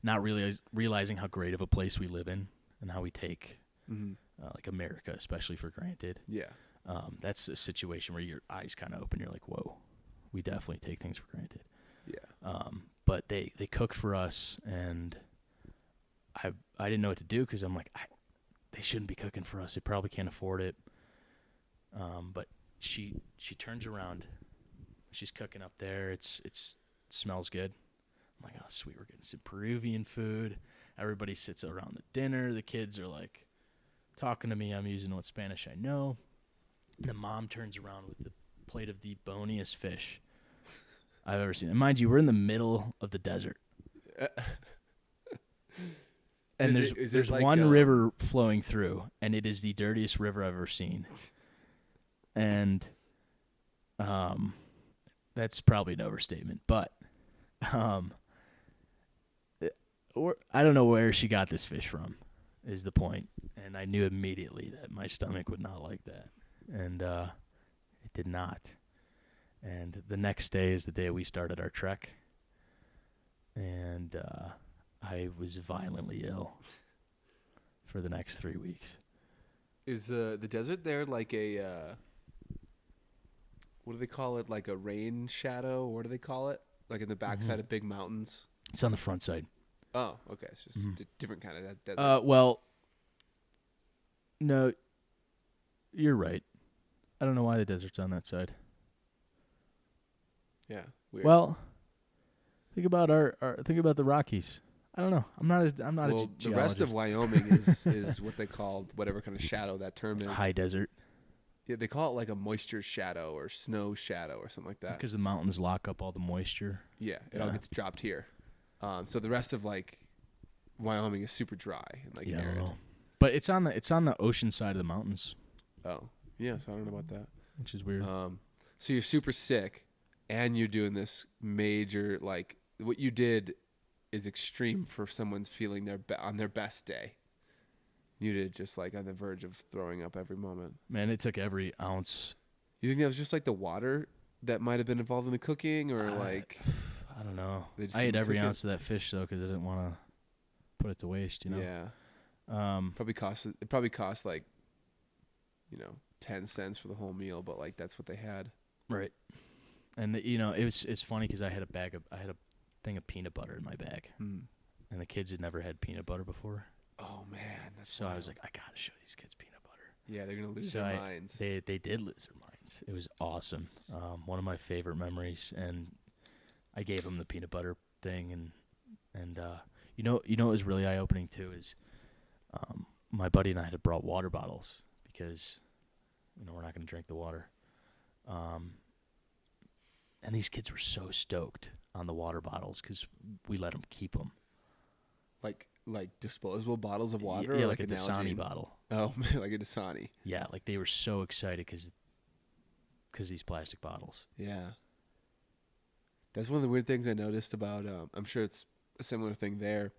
not really realizing how great of a place we live in and how we take like America especially for granted. Yeah. That's a situation where your eyes kind of open. You're like, whoa, we definitely take things for granted. Yeah. But they cooked for us, and I didn't know what to do because I'm like, they shouldn't be cooking for us. They probably can't afford it. But she turns around. She's cooking up there. It smells good. I'm like, oh, sweet. We're getting some Peruvian food. Everybody sits around the dinner. The kids are like talking to me. I'm using what Spanish I know. And the mom turns around with the plate of the boniest fish I've ever seen. And mind you, we're in the middle of the desert. And there's like one river flowing through, and it is the dirtiest river I've ever seen. And that's probably an overstatement, but I don't know where she got this fish from, is the point. And I knew immediately that my stomach would not like that. And it did not. And the next day is the day we started our trek. And I was violently ill for the next 3 weeks. Is the desert there like a, what do they call it? Like a rain shadow? What do they call it? Like in the backside of big mountains? It's on the front side. Oh, okay. It's just a different kind of desert. Well, no, you're right. I don't know why the desert's on that side. Yeah, weird. Well, think about think about the Rockies. I don't know. I'm not a geologist. The rest of Wyoming is what they call whatever kind of shadow that term is. High desert. Yeah, they call it like a moisture shadow or snow shadow or something like that. Because the mountains lock up all the moisture. Yeah, it all gets dropped here. So the rest of like Wyoming is super dry and like arid. I don't know. But it's on the ocean side of the mountains. Oh, yeah. So I don't know about that. Which is weird. So you're super sick, and you're doing this major, like, what you did is extreme for someone's feeling on their best day. You did just like on the verge of throwing up every moment. Man, it took every ounce. You think that was just like the water that might have been involved in the cooking, or like? I don't know. I ate every ounce of that fish though because I didn't want to put it to waste. You know. Yeah. Probably cost like, 10 cents for the whole meal, but like that's what they had. Right. And it's funny because I had a thing of peanut butter in my bag, and the kids had never had peanut butter before. Oh man! So wild. I was like, I gotta show these kids peanut butter. Yeah, they're gonna lose their minds. They did lose their minds. It was awesome. One of my favorite memories, and I gave them the peanut butter thing, and what was really eye opening too is, my buddy and I had brought water bottles because, we're not gonna drink the water. And these kids were so stoked on the water bottles because we let them keep them. Like disposable bottles of water? Yeah, or like a Dasani bottle. Oh, like a Dasani. Yeah, like they were so excited because these plastic bottles. Yeah. That's one of the weird things I noticed about, I'm sure it's a similar thing there,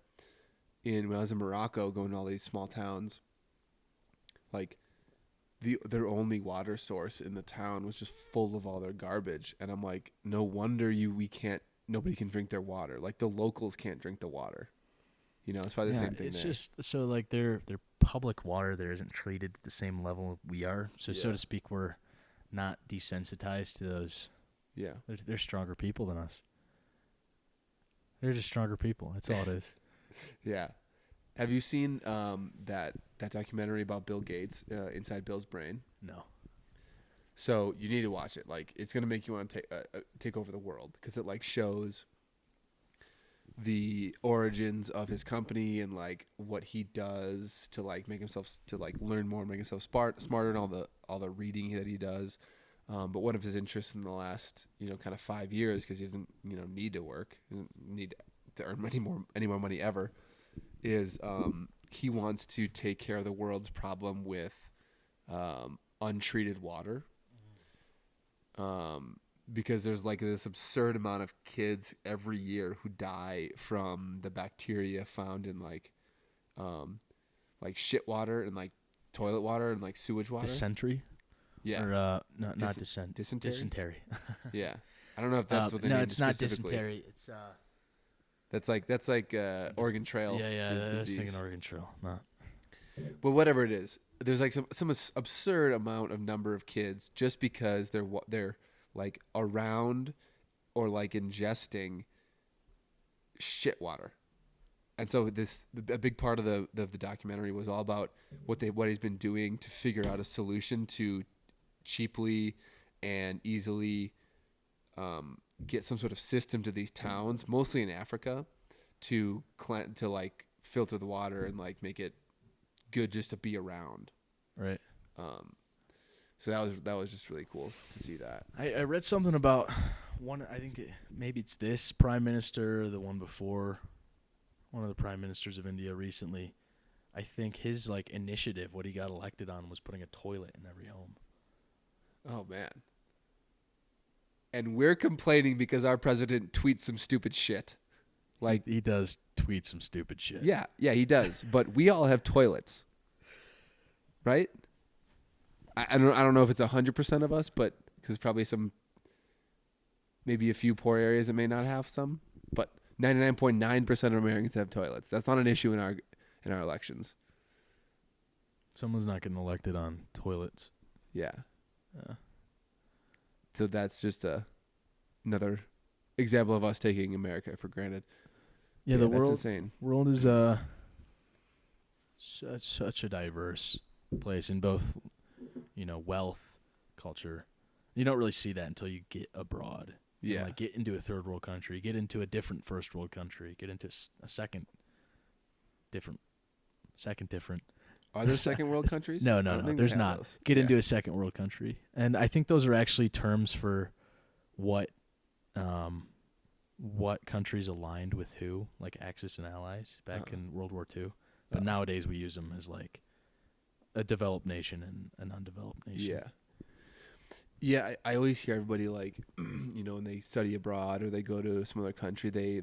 when I was in Morocco going to all these small towns, like their only water source in the town was just full of all their garbage. And I'm like, no wonder nobody can drink their water. Like the locals can't drink the water. It's probably the same thing. It's just so like their public water there isn't treated at the same level we are. So so to speak, we're not desensitized to those. Yeah, they're stronger people than us. They're just stronger people. That's all it is. Yeah, Have you seen that documentary about Bill Gates, Inside Bill's Brain? No. So you need to watch it. Like, it's gonna make you want to take over the world, because it like shows the origins of his company and like what he does to like make himself to like learn more, make himself smarter, and all the reading that he does. But one of his interests in the last kind of 5 years, because he doesn't need to work, doesn't need to earn any more money ever, is he wants to take care of the world's problem with untreated water. Because there's like this absurd amount of kids every year who die from the bacteria found in like shit water and like toilet water and like sewage water. Dysentery? Yeah. Or not dysentery. Dysentery. Yeah. I don't know if that's what they no, named it's not specifically. dysentery. It's That's like Oregon Trail. Yeah, I was disease. thinking Oregon Trail. Not. But whatever it is, there's like some absurd amount of number of kids just because they're like around or like ingesting shit water. And so a big part of the documentary was all about what he's been doing to figure out a solution to cheaply and easily get some sort of system to these towns, mostly in Africa, to like filter the water and like make it good just to be around. Right. So that was just really cool to see that. I read something about one. I think maybe it's this prime minister or the one before. One of the prime ministers of India recently. I think his like initiative, what he got elected on, was putting a toilet in every home. Oh man. And we're complaining because our president tweets some stupid shit. Like he does tweet some stupid shit. Yeah, he does. But we all have toilets, right? I don't know if it's 100% of us, but because probably maybe a few poor areas that may not have some, but 99.9% of Americans have toilets. That's not an issue in our elections. Someone's not getting elected on toilets. Yeah. So that's just another example of us taking America for granted. Yeah, the that's insane. World is such a diverse place in both, wealth, culture. You don't really see that until you get abroad. Yeah. And, like, get into a third world country, get into a different first world country, get into a second different. Are there second world countries? No, there's not. Those. Get into a second world country. And I think those are actually terms for what countries aligned with who, like Axis and Allies back in World War II. But nowadays we use them as like a developed nation and an undeveloped nation. Yeah. Yeah, I always hear everybody like, when they study abroad or they go to some other country, they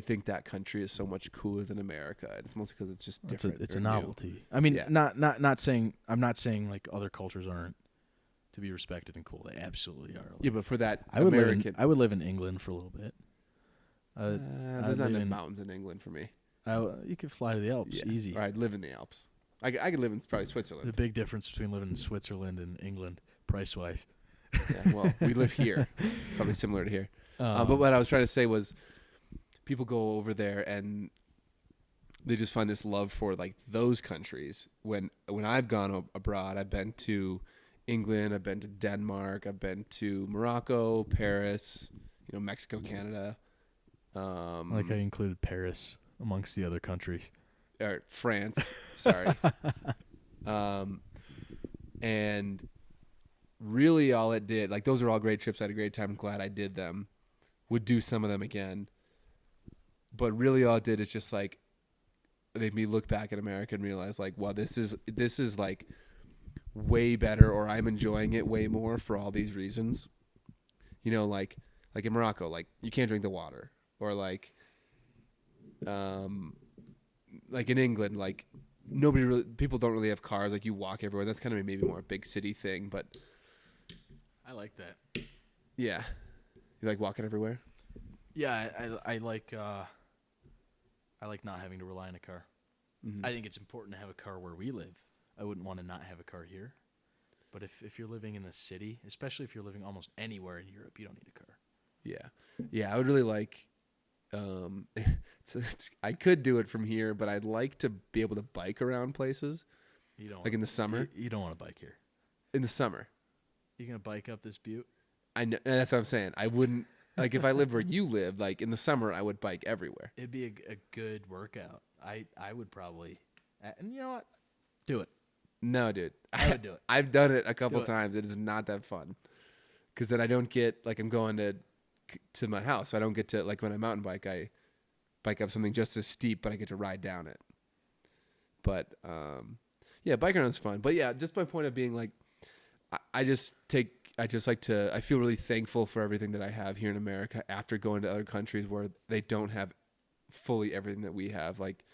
think that country is so much cooler than America. And it's mostly because it's just different. It's a novelty. I mean, not saying I'm not saying like other cultures aren't to be respected and cool. They absolutely are. Yeah, but for that I would live in England for a little bit. There's not enough mountains in England for me. You could fly to the Alps easy. Or I'd live in the Alps. I could live in probably Switzerland. There's a big difference between living in Switzerland and England, price-wise. Yeah, well, we live here. Probably similar to here. But what I was trying to say was people go over there and they just find this love for like those countries. When I've gone abroad, I've been to England, I've been to Denmark, I've been to Morocco, Paris, Mexico, Canada. Like I included Paris amongst the other countries. Or France, sorry. And really all it did, like those are all great trips. I had a great time. I'm glad I did them. Would do some of them again. But really all it did is just like made me look back at America and realize like, wow, this is like way better, or I'm enjoying it way more for all these reasons. Like in Morocco, like you can't drink the water, or like in England, like people don't really have cars. Like you walk everywhere. That's kind of maybe more a big city thing, but I like that. Yeah, you like walking everywhere. Yeah, I like not having to rely on a car. Mm-hmm. I think it's important to have a car where we live. I wouldn't want to not have a car here. But if you're living in the city, especially if you're living almost anywhere in Europe, you don't need a car. Yeah. Yeah, I would really like I could do it from here, but I'd like to be able to bike around places. You don't Like in the summer. You don't want to bike here. In the summer. You gonna bike up this butte? I know, and that's what I'm saying. I wouldn't like if I lived where you live. Like in the summer, I would bike everywhere. It'd be a good workout. I would probably, and you know what? Do it. No, dude. I would do it. I've done it a couple times. It is not that fun. Because then I don't get, like, I'm going to my house. I don't get to, like, when I mountain bike, I bike up something just as steep, but I get to ride down it. But, yeah, bike around's fun. But, yeah, just my point of being, like, I feel really thankful for everything that I have here in America after going to other countries where they don't have fully everything that we have. Like,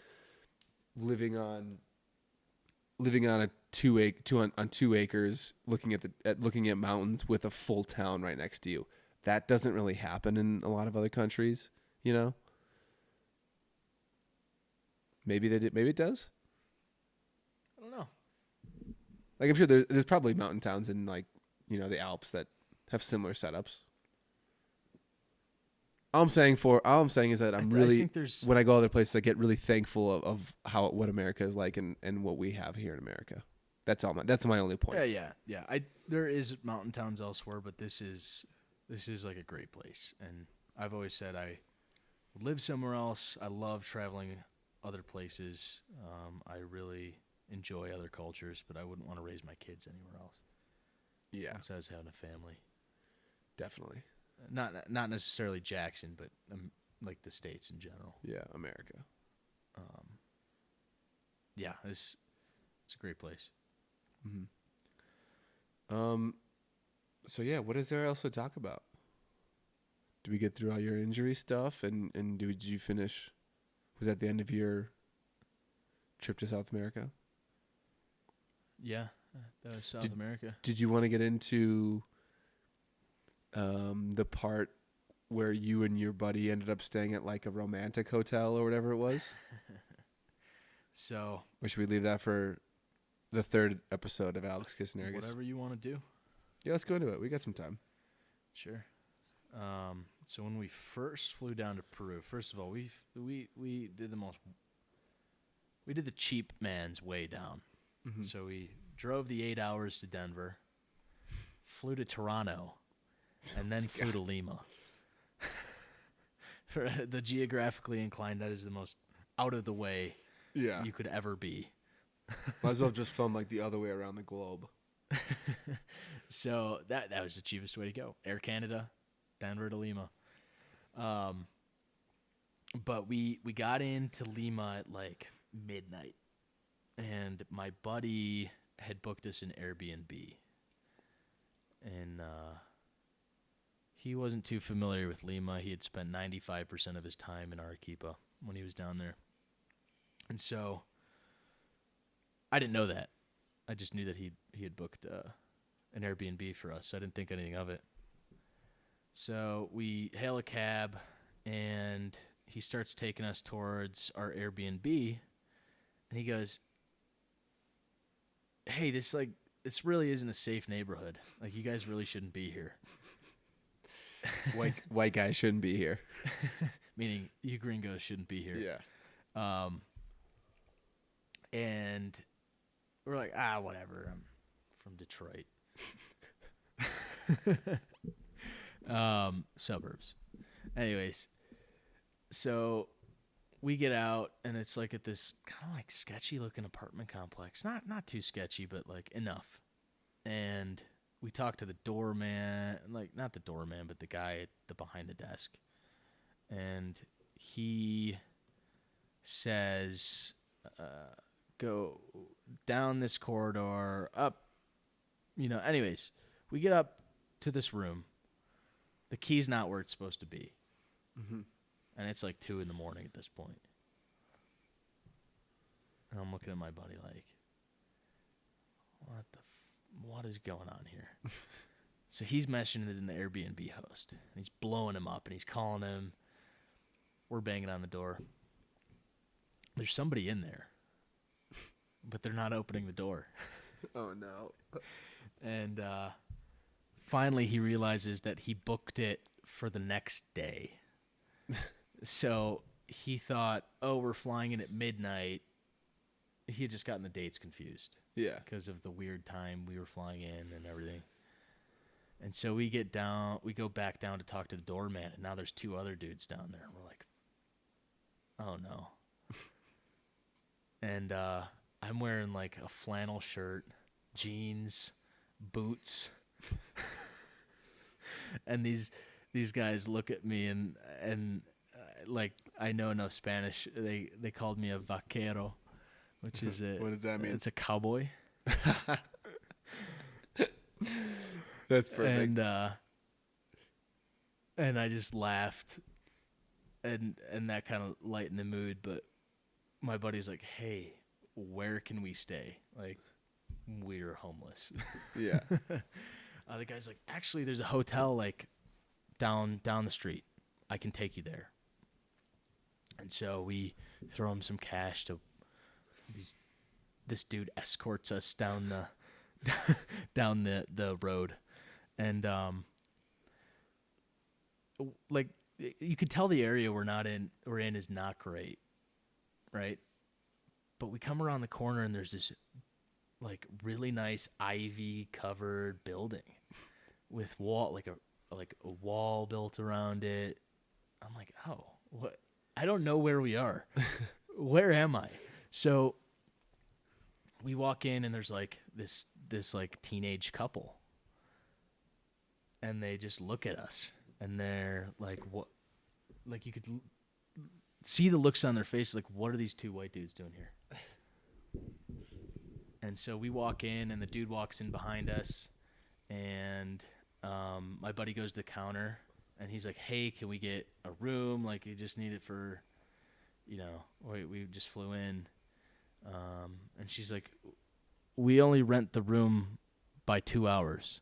living on a 2 acres, looking at mountains with a full town right next to you. That doesn't really happen in a lot of other countries, you know. Maybe it does. I don't know. Like I'm sure there's probably mountain towns in like, you know, the Alps that have similar setups. All I'm saying is that when I go other places, I get really thankful of what America is like and what we have here in America. That's my only point. Yeah. There is mountain towns elsewhere, but this is like a great place. And I've always said I would live somewhere else. I love traveling other places. I really enjoy other cultures, but I wouldn't want to raise my kids anywhere else. Yeah. Once I was having a family. Definitely. Not necessarily Jackson, but like the States in general. Yeah, America. Yeah, it's a great place. Mm-hmm. So yeah, what is there else to talk about? Did we get through all your injury stuff? And did you finish? Was that the end of your trip to South America? Yeah, that was South America. Did you want to get into the part where you and your buddy ended up staying at like a romantic hotel or whatever it was? So, or should we leave that for the third episode of Alex Kissonergis? Whatever you want to do. Yeah, let's go into it. We got some time. Sure. So when we first flew down to Peru, first of all, we did the cheap man's way down. Mm-hmm. So we drove the 8 hours to Denver, flew to Toronto, and then flew to Lima. For the geographically inclined, that is the most out of the way you could ever be. Might as well have just flown like the other way around the globe. So that was the cheapest way to go. Air Canada, Denver to Lima. But we got into Lima at like midnight, and my buddy had booked us an Airbnb, and he wasn't too familiar with Lima. He had spent 95% of his time in Arequipa when he was down there, and so I didn't know that. I just knew that he had booked an Airbnb for us, so I didn't think anything of it. So we hail a cab, and he starts taking us towards our Airbnb, and he goes, "Hey, this really isn't a safe neighborhood. Like, you guys really shouldn't be here." White guys shouldn't be here. Meaning, you gringos shouldn't be here. Yeah. And we're like, whatever. I'm from Detroit. Suburbs. Anyways, so we get out, and it's like at this kind of like sketchy looking apartment complex. Not too sketchy, but like enough. And we talk to the doorman, like not the doorman, but the guy at the behind the desk. And he says, go down this corridor, up. Anyways, we get up to this room. The key's not where it's supposed to be. Mm-hmm. And it's like 2 a.m. at this point. And I'm looking at my buddy like, what is going on here? So he's mentioning it in the Airbnb host. And he's blowing him up, and he's calling him. We're banging on the door. There's somebody in there, but they're not opening the door. Oh, no. And finally he realizes that he booked it for the next day. So he thought, oh, we're flying in at midnight. He had just gotten the dates confused. Yeah. Because of the weird time we were flying in and everything. And so we go back down to talk to the doorman, and now there's 2 other dudes down there. And we're like, oh no. And I'm wearing like a flannel shirt, jeans, boots. And these guys look at me and like I know enough Spanish. They called me a vaquero, which is what does that mean? It's a cowboy. That's perfect. And I just laughed, and that kind of lightened the mood. But my buddy's like, "Hey, where can we stay? Like, we're homeless." Yeah. The guy's like, "Actually, there's a hotel like down the street. I can take you there." And so we throw him some cash to this dude escorts us down the road. And like you could tell the area we're in is not great, right? But we come around the corner and there's this like really nice ivy covered building with a wall built around it. I'm like, oh, what? I don't know where we are. Where am I? So we walk in and there's like this like teenage couple. And they just look at us, and they're like, "What?" Like you could see the looks on their face, like, "What are these 2 white dudes doing here?" And so we walk in, and the dude walks in behind us, and my buddy goes to the counter, and he's like, "Hey, can we get a room? Like, you just need it for, we just flew in." And she's like, "We only rent the room by 2 hours."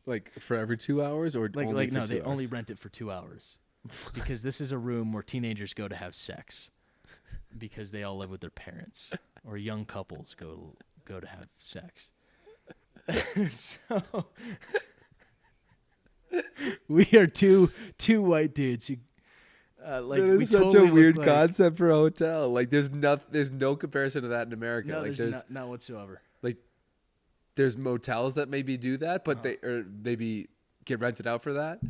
Like for every 2 hours, or only for no, 2 they hours? only rent it for 2 hours because this is a room where teenagers go to have sex because they all live with their parents, or young couples go to have sex. So we are two white dudes who like that is we such totally a weird look like, concept for a hotel. Like there's no comparison to that in America. No, like there's not whatsoever. Like there's motels that maybe do that, but they or maybe get rented out for that,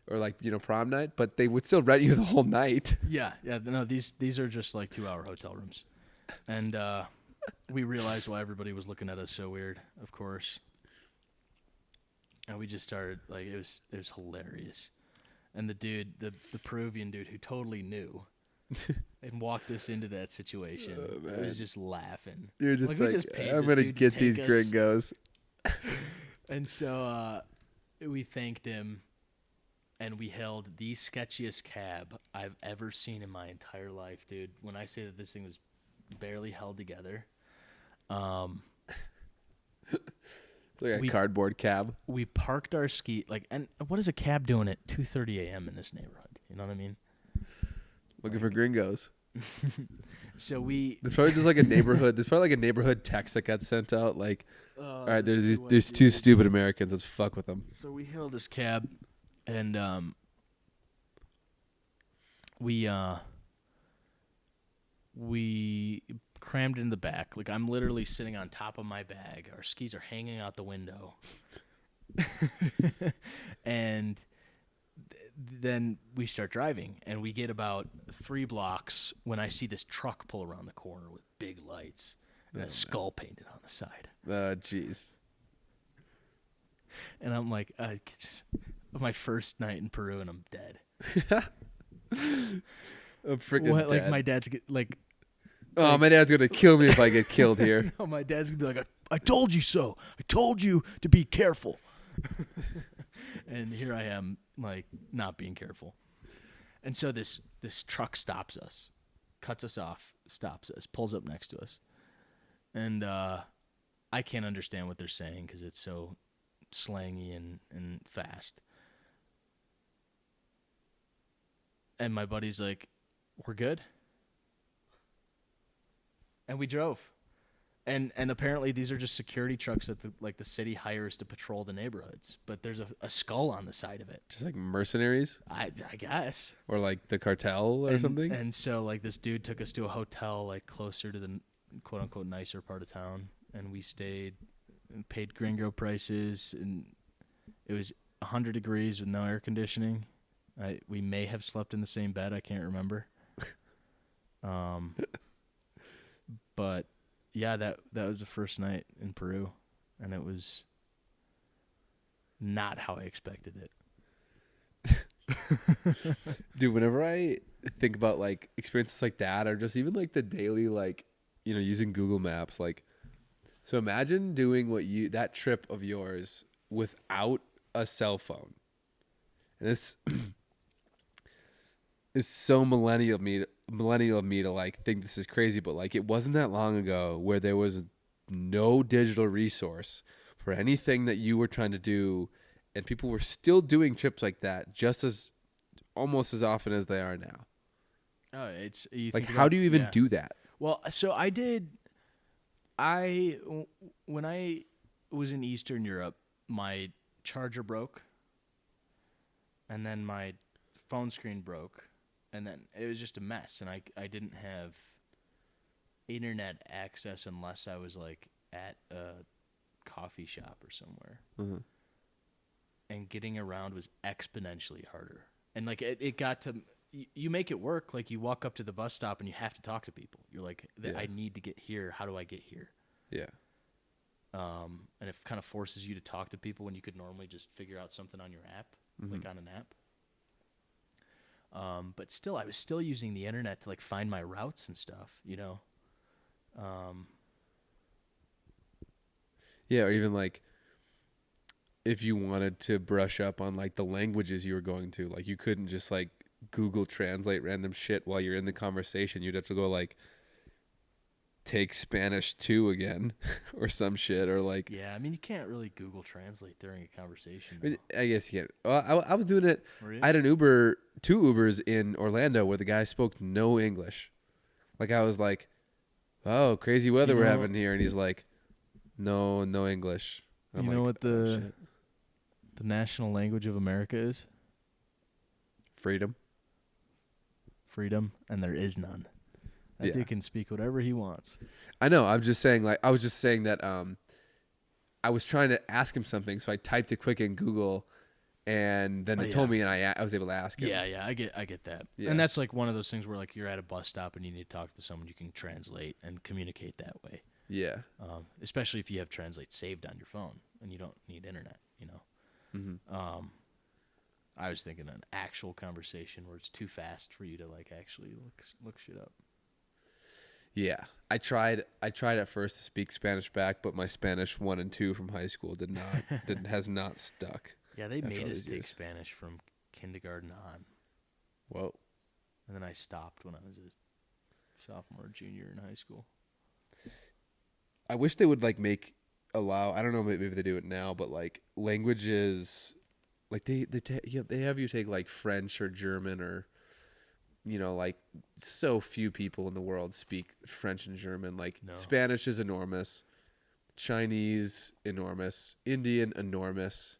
or like prom night, but they would still rent you the whole night. Yeah. No, these are just like 2-hour hotel rooms, and we realized why everybody was looking at us so weird. Of course, and we just started like it was hilarious, and the dude, the Peruvian dude who totally knew. And walked us into that situation. I was just laughing. You're just like I'm going to get these gringos. And so we thanked him, and we held the sketchiest cab I've ever seen in my entire life, dude. When I say that this thing was barely held together. Like a cardboard cab. We parked our and what is a cab doing at 2:30 a.m. in this neighborhood? You know what I mean? Looking for gringos. So there's probably just like a neighborhood. There's probably like a neighborhood text that got sent out. Like, all right, there's 2 stupid Americans. Let's fuck with them. So we hailed this cab, and we crammed in the back. Like I'm literally sitting on top of my bag. Our skis are hanging out the window, and then we start driving, and we get about 3 blocks when I see this truck pull around the corner with big lights and a skull painted on the side. Oh, jeez. And I'm like, my first night in Peru, and I'm dead. I'm freaking dead. Like my dad's like, oh, my dad's gonna kill me if I get killed here. No, my dad's gonna be like, I told you so. I told you to be careful. And here I am, like, not being careful. And so this truck stops us, cuts us off, stops us, pulls up next to us. And I can't understand what they're saying because it's so slangy and fast. And my buddy's like, we're good. And we drove. And apparently these are just security trucks that the city hires to patrol the neighborhoods. But there's a skull on the side of it. Just like mercenaries, I guess. or like the cartel or something. And so like this dude took us to a hotel like closer to the quote unquote nicer part of town, and we stayed and paid gringo prices, and it was 100 degrees with no air conditioning. We may have slept in the same bed. I can't remember. But yeah, that was the first night in Peru, and it was not how I expected it. Dude, whenever I think about like experiences like that, or just even like the daily, like, you know, using Google Maps, like, so imagine doing that trip of yours without a cell phone. And this is so millennial of me to like think this is crazy, but like it wasn't that long ago where there was no digital resource for anything that you were trying to do, and people were still doing trips like that almost as often as they are now. Oh, it's you Like, think how about- do you even yeah. do that? Well, so when I was in Eastern Europe, my charger broke, and then my phone screen broke, and then it was just a mess, and I didn't have internet access unless I was like at a coffee shop or somewhere. Uh-huh. And getting around was exponentially harder. And like it got to you make it work. Like you walk up to the bus stop and you have to talk to people. You're like, Yeah. I need to get here. How do I get here? Yeah. And it kind of forces you to talk to people when you could normally just figure out something on your app, like on an app. But still, I was still using the internet to like find my routes and stuff, you know? Yeah, or even like if you wanted to brush up on like the languages you were going to, like you couldn't just like Google Translate random shit while you're in the conversation. You'd have to go like take Spanish 2 again or some shit, or like, Yeah, I mean, you can't really Google Translate during a conversation. I mean, I guess you can't. Well, I was doing it. Were you? I had two Ubers in Orlando where the guy spoke no English. Like I was like, oh, crazy weather we're having here. And he's like, no English. I'm You know like, what "Oh, the shit." national language of America is? Freedom. Freedom, and there is none. That Yeah. dude can speak whatever he wants. I know. I was just saying that I was trying to ask him something, so I typed it quick in Google, and then it told me, and I was able to ask him. Yeah, I get that. Yeah. And that's like one of those things where like you're at a bus stop and you need to talk to someone, you can translate and communicate that way. Yeah. Especially if you have Translate saved on your phone and you don't need internet, you know. Mm-hmm. I was thinking an actual conversation where it's too fast for you to like actually look shit up. Yeah. I tried at first to speak Spanish back, but my Spanish 1 and 2 from high school has not stuck. Yeah, they after made all us these take years. Spanish from kindergarten on. Whoa. And then I stopped when I was a sophomore or junior in high school. I wish they would like allow. I don't know. Maybe they do it now, but like languages, like they have you take like French or German, or you know, like so few people in the world speak French and German. Like No. Spanish is enormous, Chinese enormous, Indian enormous,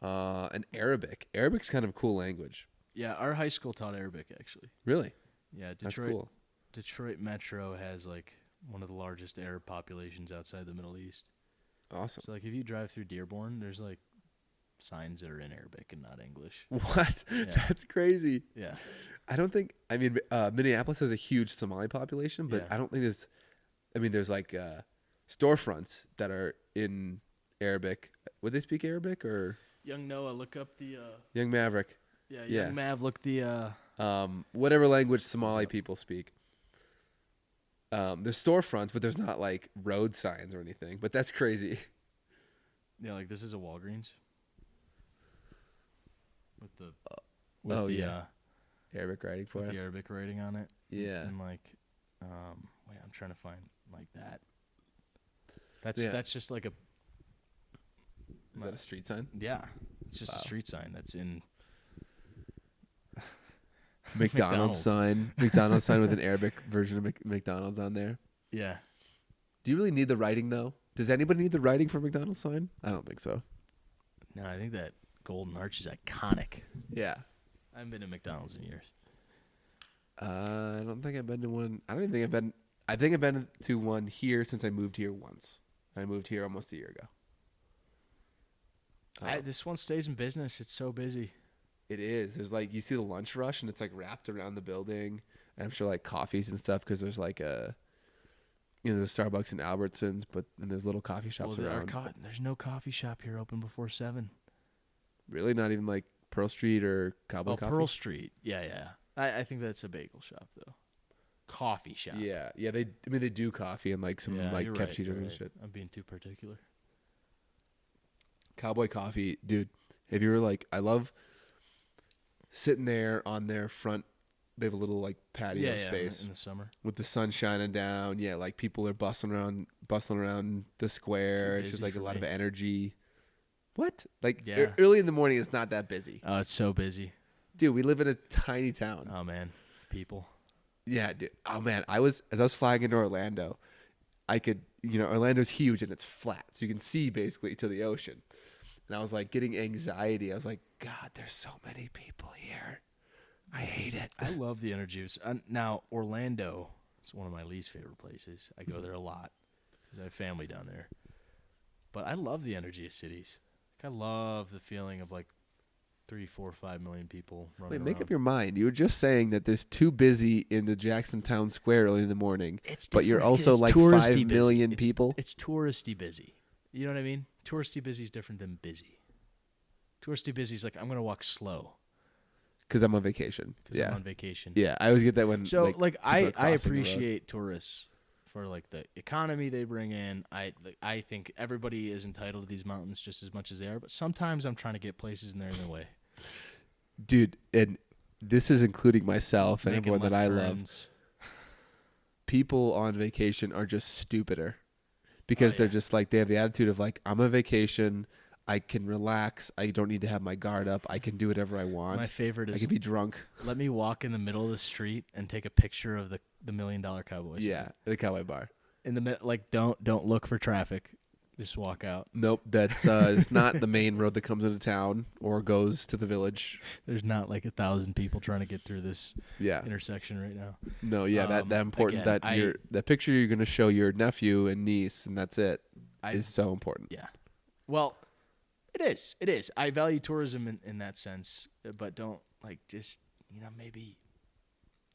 and Arabic. Arabic's kind of a cool language. Yeah, our high school taught Arabic actually. Really, Yeah, that's Detroit. cool. Detroit Metro has like one of the largest Arab populations outside the Middle East. Awesome. So like if you drive through Dearborn, there's like signs that are in Arabic and not English. What? Yeah. That's crazy. Yeah. I don't think. I mean, Minneapolis has a huge Somali population, but Yeah. I don't think there's. I mean, there's like storefronts that are in Arabic. Would they speak Arabic or Young Noah, look up the Young Maverick? yeah, Yeah. Young Mav, look the Whatever language Somali up. people speak. There's storefronts, but there's not like road signs or anything. But that's crazy. yeah, like this is a Walgreens. With the oh, the yeah. Arabic writing for with the it. Arabic rating on it. Yeah. And like wait, I'm trying to find like that. Yeah. That's just like a Is that a street sign? yeah. It's just Wow. a street sign that's in McDonald's sign. McDonald's sign with an Arabic version of McDonald's on there. yeah. Do you really need the writing though? Does anybody need the writing for a McDonald's sign? I don't think so. No, I think that golden arch is iconic. Yeah. I haven't been to McDonald's in years. I don't think I've been to one. I don't even think I've been. I think I've been to one here since I moved here once. I moved here almost a year ago. This one stays in business. It's so busy. It is. There's like, you see the lunch rush and it's like wrapped around the building. And I'm sure like coffees and stuff because there's like there's Starbucks and Albertsons, but and there's little coffee shops around. There's no coffee shop here open before 7. Really? Not even like Pearl Street or Cowboy Coffee? Pearl Street. Yeah. I think that's a bagel shop though. Coffee shop. Yeah. They do coffee and like some like cappuccinos and shit. I'm being too particular. Cowboy Coffee, dude. If you were like, I love sitting there on their front. They have a little like patio space in the summer with the sun shining down. Yeah, like people are bustling around the square. It's just like a lot of energy. What? Like early in the morning, it's not that busy. Oh, it's so busy, dude. We live in a tiny town. Oh man, people. Yeah, dude. Oh man, as I was flying into Orlando, I could, Orlando's huge and it's flat, so you can see basically to the ocean. And I was like getting anxiety. I was like, God, there's so many people here. I hate it. I love the energy. Now, Orlando is one of my least favorite places. I go there a lot. I have family down there. But I love the energy of cities. Like, I love the feeling of like 3, 4, 5 million people running around. Make up your mind. You were just saying that there's too busy in the Jackson Town Square early in the morning. But you're also like 5 million people. It's touristy busy. You know what I mean? Touristy busy is different than busy. Touristy busy is like, I'm going to walk slow. Because I'm on vacation. I'm on vacation. Yeah, I always get that when. So I appreciate tourists for like the economy they bring in. I think everybody is entitled to these mountains just as much as they are. But sometimes I'm trying to get places and they're in their way. Dude, and this is including myself and everyone that I love. People on vacation are just stupider because they're just like, they have the attitude of like, I'm on vacation. I can relax. I don't need to have my guard up. I can do whatever I want. My favorite is, I can be drunk. Let me walk in the middle of the street and take a picture of the $1 Million Cowboy. Yeah, the Cowboy Bar. In the like, don't look for traffic. Just walk out. Nope, that's it's not the main road that comes into town or goes to the village. There's not like 1,000 people trying to get through this intersection right now. No, that important again, that picture you're going to show your nephew and niece and that's it is so important. Yeah. Well, It is. I value tourism in that sense, but don't just maybe you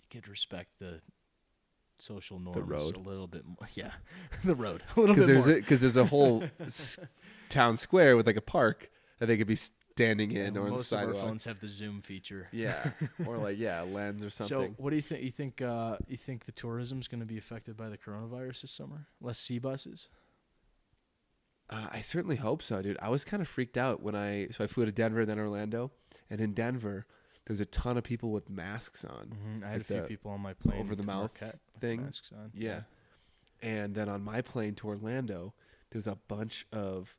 could respect the social norms a little bit more. Yeah, the road a little bit more. Because there's a whole town square with like a park that they could be standing in or on the sidewalk. Most of our phones have the zoom feature. Yeah, or like a lens or something. So what do you think? You think the tourism's going to be affected by the coronavirus this summer? Less sea buses? I certainly hope so, dude. I was kind of freaked out when I flew to Denver and then Orlando, and in Denver there was a ton of people with masks on. Mm-hmm. I had a few people on my plane over the mouth thing. Masks on. Yeah, and then on my plane to Orlando, there was a bunch of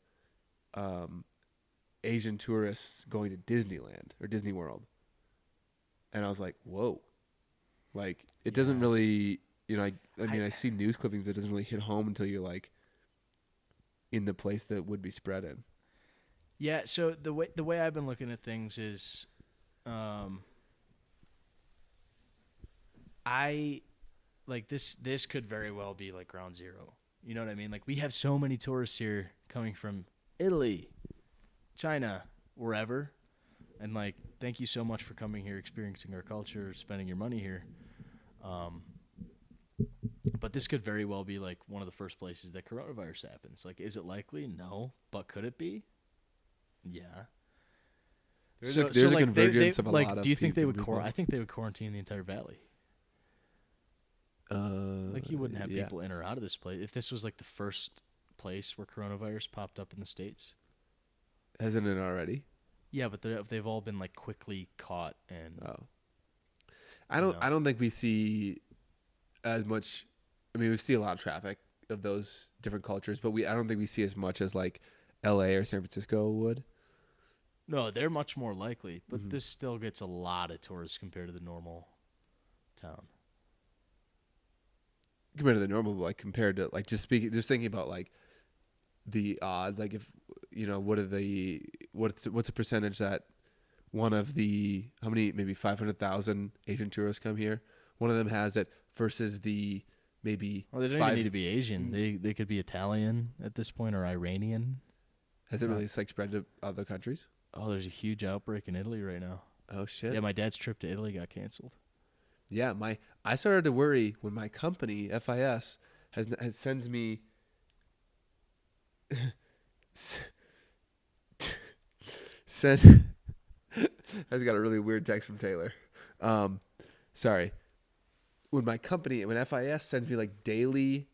Asian tourists going to Disneyland or Disney World, and I was like, whoa, like it doesn't really, I see news clippings, but it doesn't really hit home until you're like in the place that would be spread in. Yeah, so the way I've been looking at things is I like this could very well be like ground zero. You know what I mean? Like we have so many tourists here coming from Italy, China, wherever. And like thank you so much for coming here, experiencing our culture, spending your money here. But this could very well be like one of the first places that coronavirus happens. Like, is it likely? No. But could it be? Yeah. There's a convergence of a lot of do you think they would I think they would quarantine the entire valley. Like you wouldn't have people in or out of this place. If this was like the first place where coronavirus popped up in the States. Hasn't it already? Yeah, but they've all been like quickly caught and I don't think we see as much. I mean, we see a lot of traffic of those different cultures, but I don't think we see as much as like L.A. or San Francisco would. No, they're much more likely, but this still gets a lot of tourists compared to the normal town. compared to the normal, like compared to like just thinking about like the odds, like if what's the percentage that one of the how many maybe 500,000 Asian tourists come here, one of them has it versus the maybe Well, they don't even need to be Asian. They could be Italian at this point or Iranian. Has it really like spread to other countries? Oh, there's a huge outbreak in Italy right now. Oh shit. Yeah, my dad's trip to Italy got canceled. Yeah, I started to worry when my company FIS sends me send I just got a really weird text from Taylor. Sorry. When FIS sends me like daily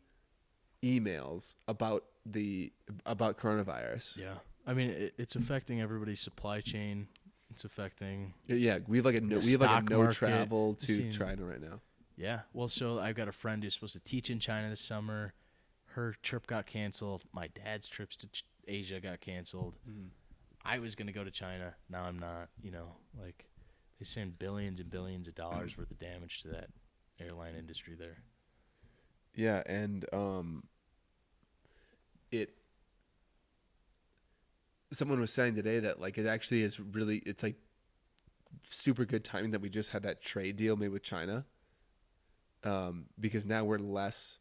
emails about coronavirus. Yeah. I mean, it's affecting everybody's supply chain. It's affecting. Yeah, we have like a no travel to China right now. Yeah. Well, so I've got a friend who's supposed to teach in China this summer. Her trip got canceled. My dad's trips to Asia got canceled. I was going to go to China. Now I'm not. Like they send billions and billions of dollars worth of damage to that airline industry there. Yeah, and someone was saying today that like it actually is really, it's like super good timing that we just had that trade deal made with China, because now we're less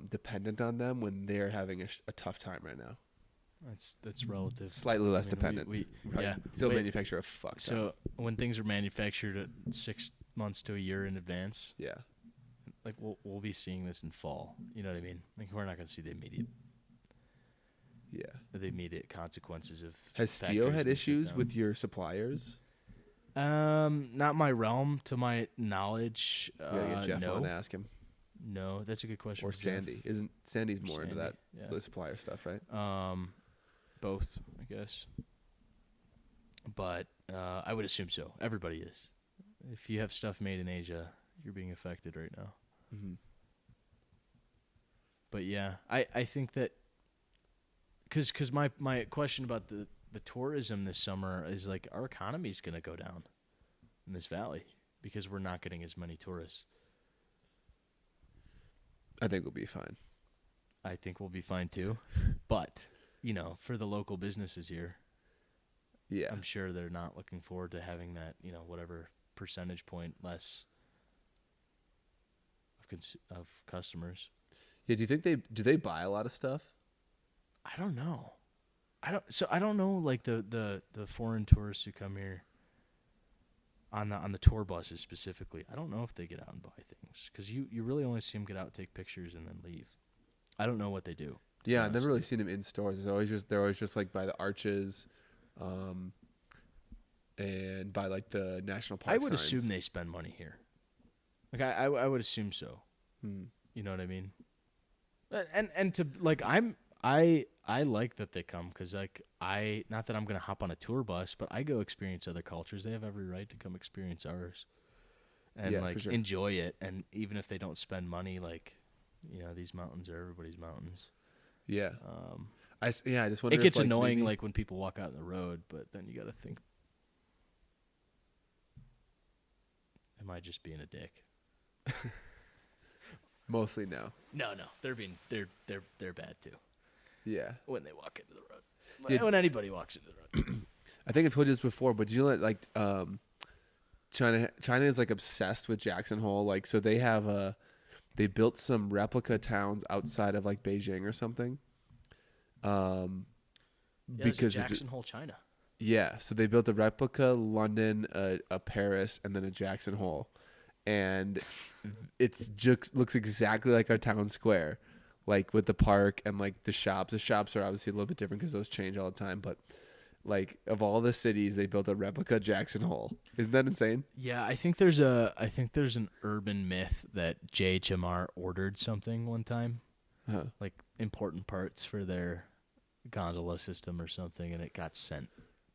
dependent on them when they're having a tough time right now. That's relative. Slightly less dependent. We right? Still manufacture a fuck ton. So when things are manufactured at 6 months to a year in advance, yeah, like we'll be seeing this in fall. You know what I mean? Like we're not going to see the immediate consequences of. Has Stio had issues with your suppliers? Not my realm, to my knowledge. You gotta get Jeff on and ask him. No, that's a good question. Or Sandy. Jeff. Sandy's more into that the supplier stuff, right? Both, I guess. But I would assume so. Everybody is. If you have stuff made in Asia, you're being affected right now. Mm-hmm. But yeah, I think that because my question about the tourism this summer is like our economy is going to go down in this valley because we're not getting as many tourists. I think we'll be fine. I think we'll be fine too. But, for the local businesses here, yeah, I'm sure they're not looking forward to having that, whatever percentage point less of customers. Yeah, do you think do they buy a lot of stuff? I don't know. I don't know like the foreign tourists who come here on the tour buses specifically. I don't know if they get out and buy things because you really only see them get out, take pictures, and then leave. I don't know what they do. Yeah, I've never really seen them in stores. They're always just like by the arches, and by like the national park. I would signs. assume they spend money here. Like I would assume so. You know what I mean? And to like I like that they come because like not that I'm gonna hop on a tour bus, but I go experience other cultures. They have every right to come experience ours, and enjoy it. And even if they don't spend money, like these mountains are everybody's mountains. Yeah. I just wonder. It gets annoying like when people walk out on the road, but then you got to think, am I just being a dick? Mostly no. No, they're bad too. Yeah. When they walk into the road. When anybody walks into the road. I think I've told you this before, but do you know like China is like obsessed with Jackson Hole. Like so they built some replica towns outside of like Beijing or something. Because Jackson Hole, China. Yeah, so they built a replica London, a Paris, and then a Jackson Hole, and it just looks exactly like our town square, like with the park and like the shops. The shops are obviously a little bit different because those change all the time, but like of all the cities, they built a replica Jackson Hole. Isn't that insane? Yeah, I think there's an urban myth that JHMR ordered something one time, like important parts for their gondola system or something, and it got sent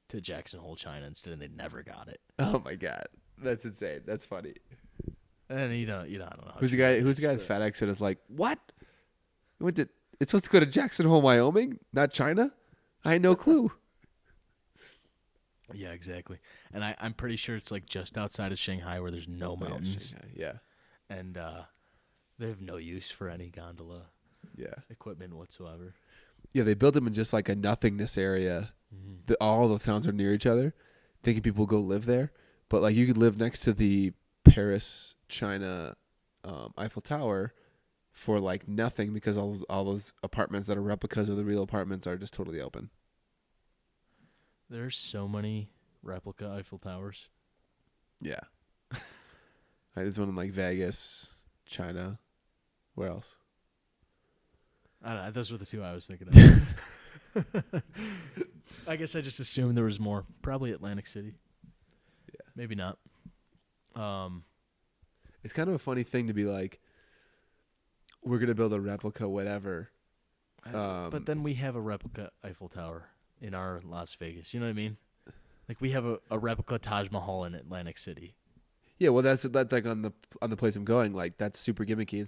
to Jackson Hole, China instead, and they never got it. Oh my god, that's insane. That's funny. And I don't know. Who's the guy at FedEx that is like, what? It's supposed to go to Jackson Hole, Wyoming, not China? I had no clue. Yeah, exactly. And I'm pretty sure it's like just outside of Shanghai where there's no mountains. Yeah. And They have no use for any gondola Yeah. equipment whatsoever. Yeah, they built them in just like a nothingness area. Mm-hmm. All the towns are near each other, thinking people go live there. But like you could live next to the Paris, China, Eiffel Tower for like nothing because all those apartments that are replicas of the real apartments are just totally open. There's so many replica Eiffel Towers. Yeah. There's one in like Vegas, China. Where else? I don't know. Those were the two I was thinking of. I guess I just assumed there was more. Probably Atlantic City. Yeah. Maybe not. It's kind of a funny thing to be like, we're going to build a replica, whatever. But then we have a replica Eiffel Tower in our Las Vegas. You know what I mean? Like we have a replica Taj Mahal in Atlantic City. Yeah, well, that's like on the place I'm going. Like that's super gimmicky.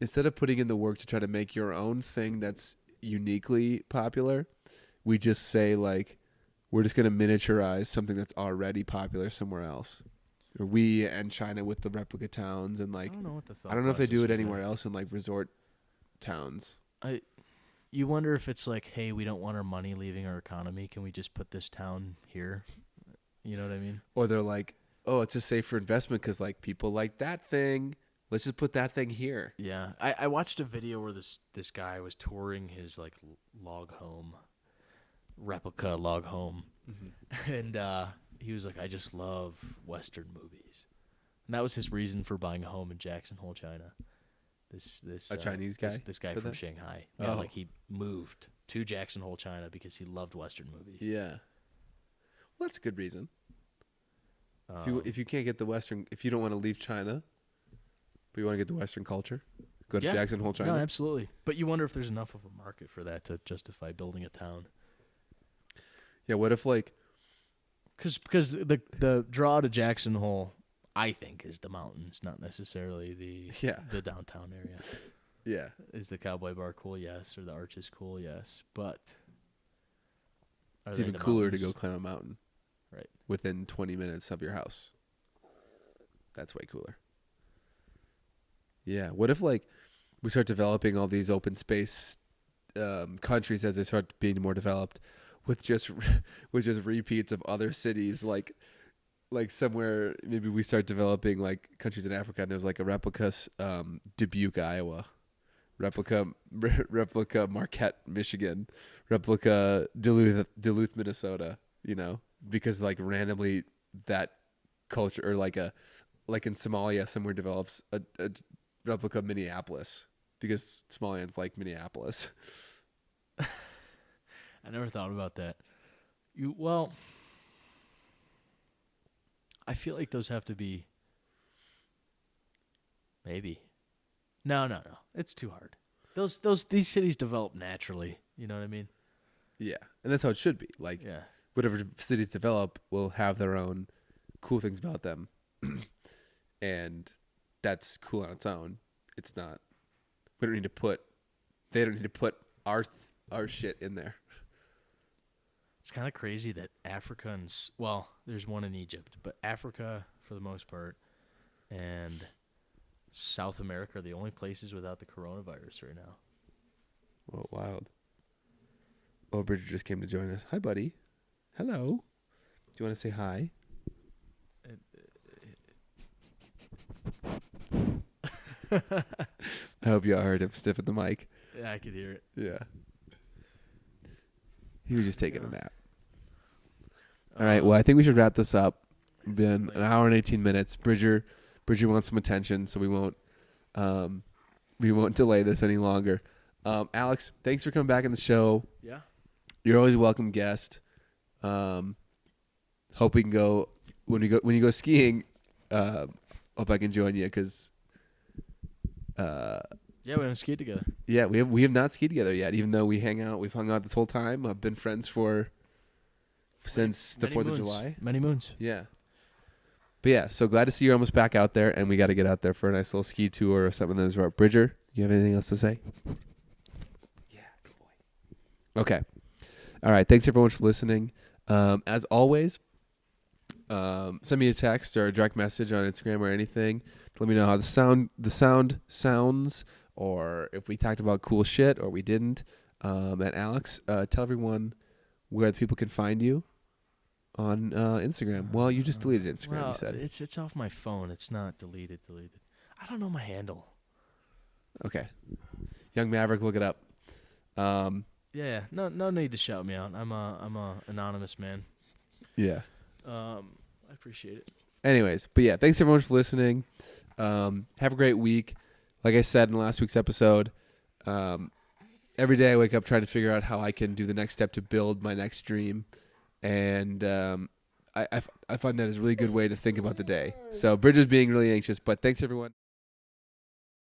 Instead of putting in the work to try to make your own thing that's uniquely popular, we just say like we're just gonna miniaturize something that's already popular somewhere else. Or we and China with the replica towns and like I don't know what the thought I don't know if they do it process was anywhere there. else in like resort towns. You wonder if it's like, hey, we don't want our money leaving our economy. Can we just put this town here? You know what I mean? Or they're like, oh, it's just safe for investment because like people like that thing. Let's just put that thing here. Yeah, I watched a video where this guy was touring his like log home, replica log home, and he was like, I just love Western movies, and that was his reason for buying a home in Jackson Hole, China. This Chinese guy. this guy said from that? Shanghai. Yeah, Oh. like he moved to Jackson Hole, China, because he loved Western movies. Yeah. Well, that's a good reason. Um, If you can't get the Western, if you don't want to leave China, but you want to get the Western culture, go to Yeah. Jackson Hole, China. No, absolutely. But you wonder if there's enough of a market for that to justify building a town. Yeah. What if like Because the draw to Jackson Hole, I think, is the mountains, not necessarily the downtown area. yeah. Is the Cowboy Bar cool? Yes. Or the Arches cool? Yes. But are It's they even the cooler to mountains? go climb a mountain. Right. Within 20 minutes of your house. That's way cooler. Yeah. What if like we start developing all these open space countries as they start being more developed with just repeats of other cities like somewhere maybe we start developing like countries in Africa and there's like a replica Dubuque, Iowa, replica Marquette, Michigan, replica Duluth, Minnesota, you know, because like randomly that culture or like in Somalia somewhere develops a replica Minneapolis because Somalians like Minneapolis. I never thought about that. I feel like those have to be. Maybe. No. It's too hard. These cities develop naturally. You know what I mean? Yeah, and that's how it should be. Like Yeah. whatever cities develop will have their own cool things about them, and that's cool on its own. It's not. They don't need to put our shit in there. It's kind of crazy that Africans, well, there's one in Egypt, but Africa, for the most part, and South America are the only places without the coronavirus right now. Well, wild. Oh, Bridget just came to join us. Hi, buddy. Hello. Do you want to say hi? I hope you all heard him stiff at the mic. Yeah, I could hear it. Yeah. He was just taking a nap. All right. Well, I think we should wrap this up. Been an hour and 18 minutes. Bridger wants some attention, so we won't delay this any longer. Alex, thanks for coming back on the show. Yeah. You're always a welcome guest. Hope we can go when you go skiing. Hope I can join you because. Yeah, we haven't skied together. Yeah, we have not skied together yet. Even though we've hung out this whole time. I've been friends since the 4th of July. Many moons. Yeah. But yeah, so glad to see you're almost back out there, and we got to get out there for a nice little ski tour or something. That's right. Bridger, you have anything else to say? Yeah, good boy. Okay. All right. Thanks everyone for listening. As always, send me a text or a direct message on Instagram or anything. Let me know how the sound sounds, or if we talked about cool shit or we didn't. And Alex, tell everyone where the people can find you on Instagram. Well, you just deleted Instagram. Well, You said it's off my phone. It's not deleted. I don't know my handle. Okay. Young Maverick, look it up. Yeah, no need to shout me out. I'm a anonymous man. Yeah. I appreciate it. Anyways, but yeah, thanks everyone for listening. Have a great week. Like I said in last week's episode, every day I wake up trying to figure out how I can do the next step to build my next dream. And I find that is a really good way to think about the day. So Bridger's being really anxious, but thanks everyone.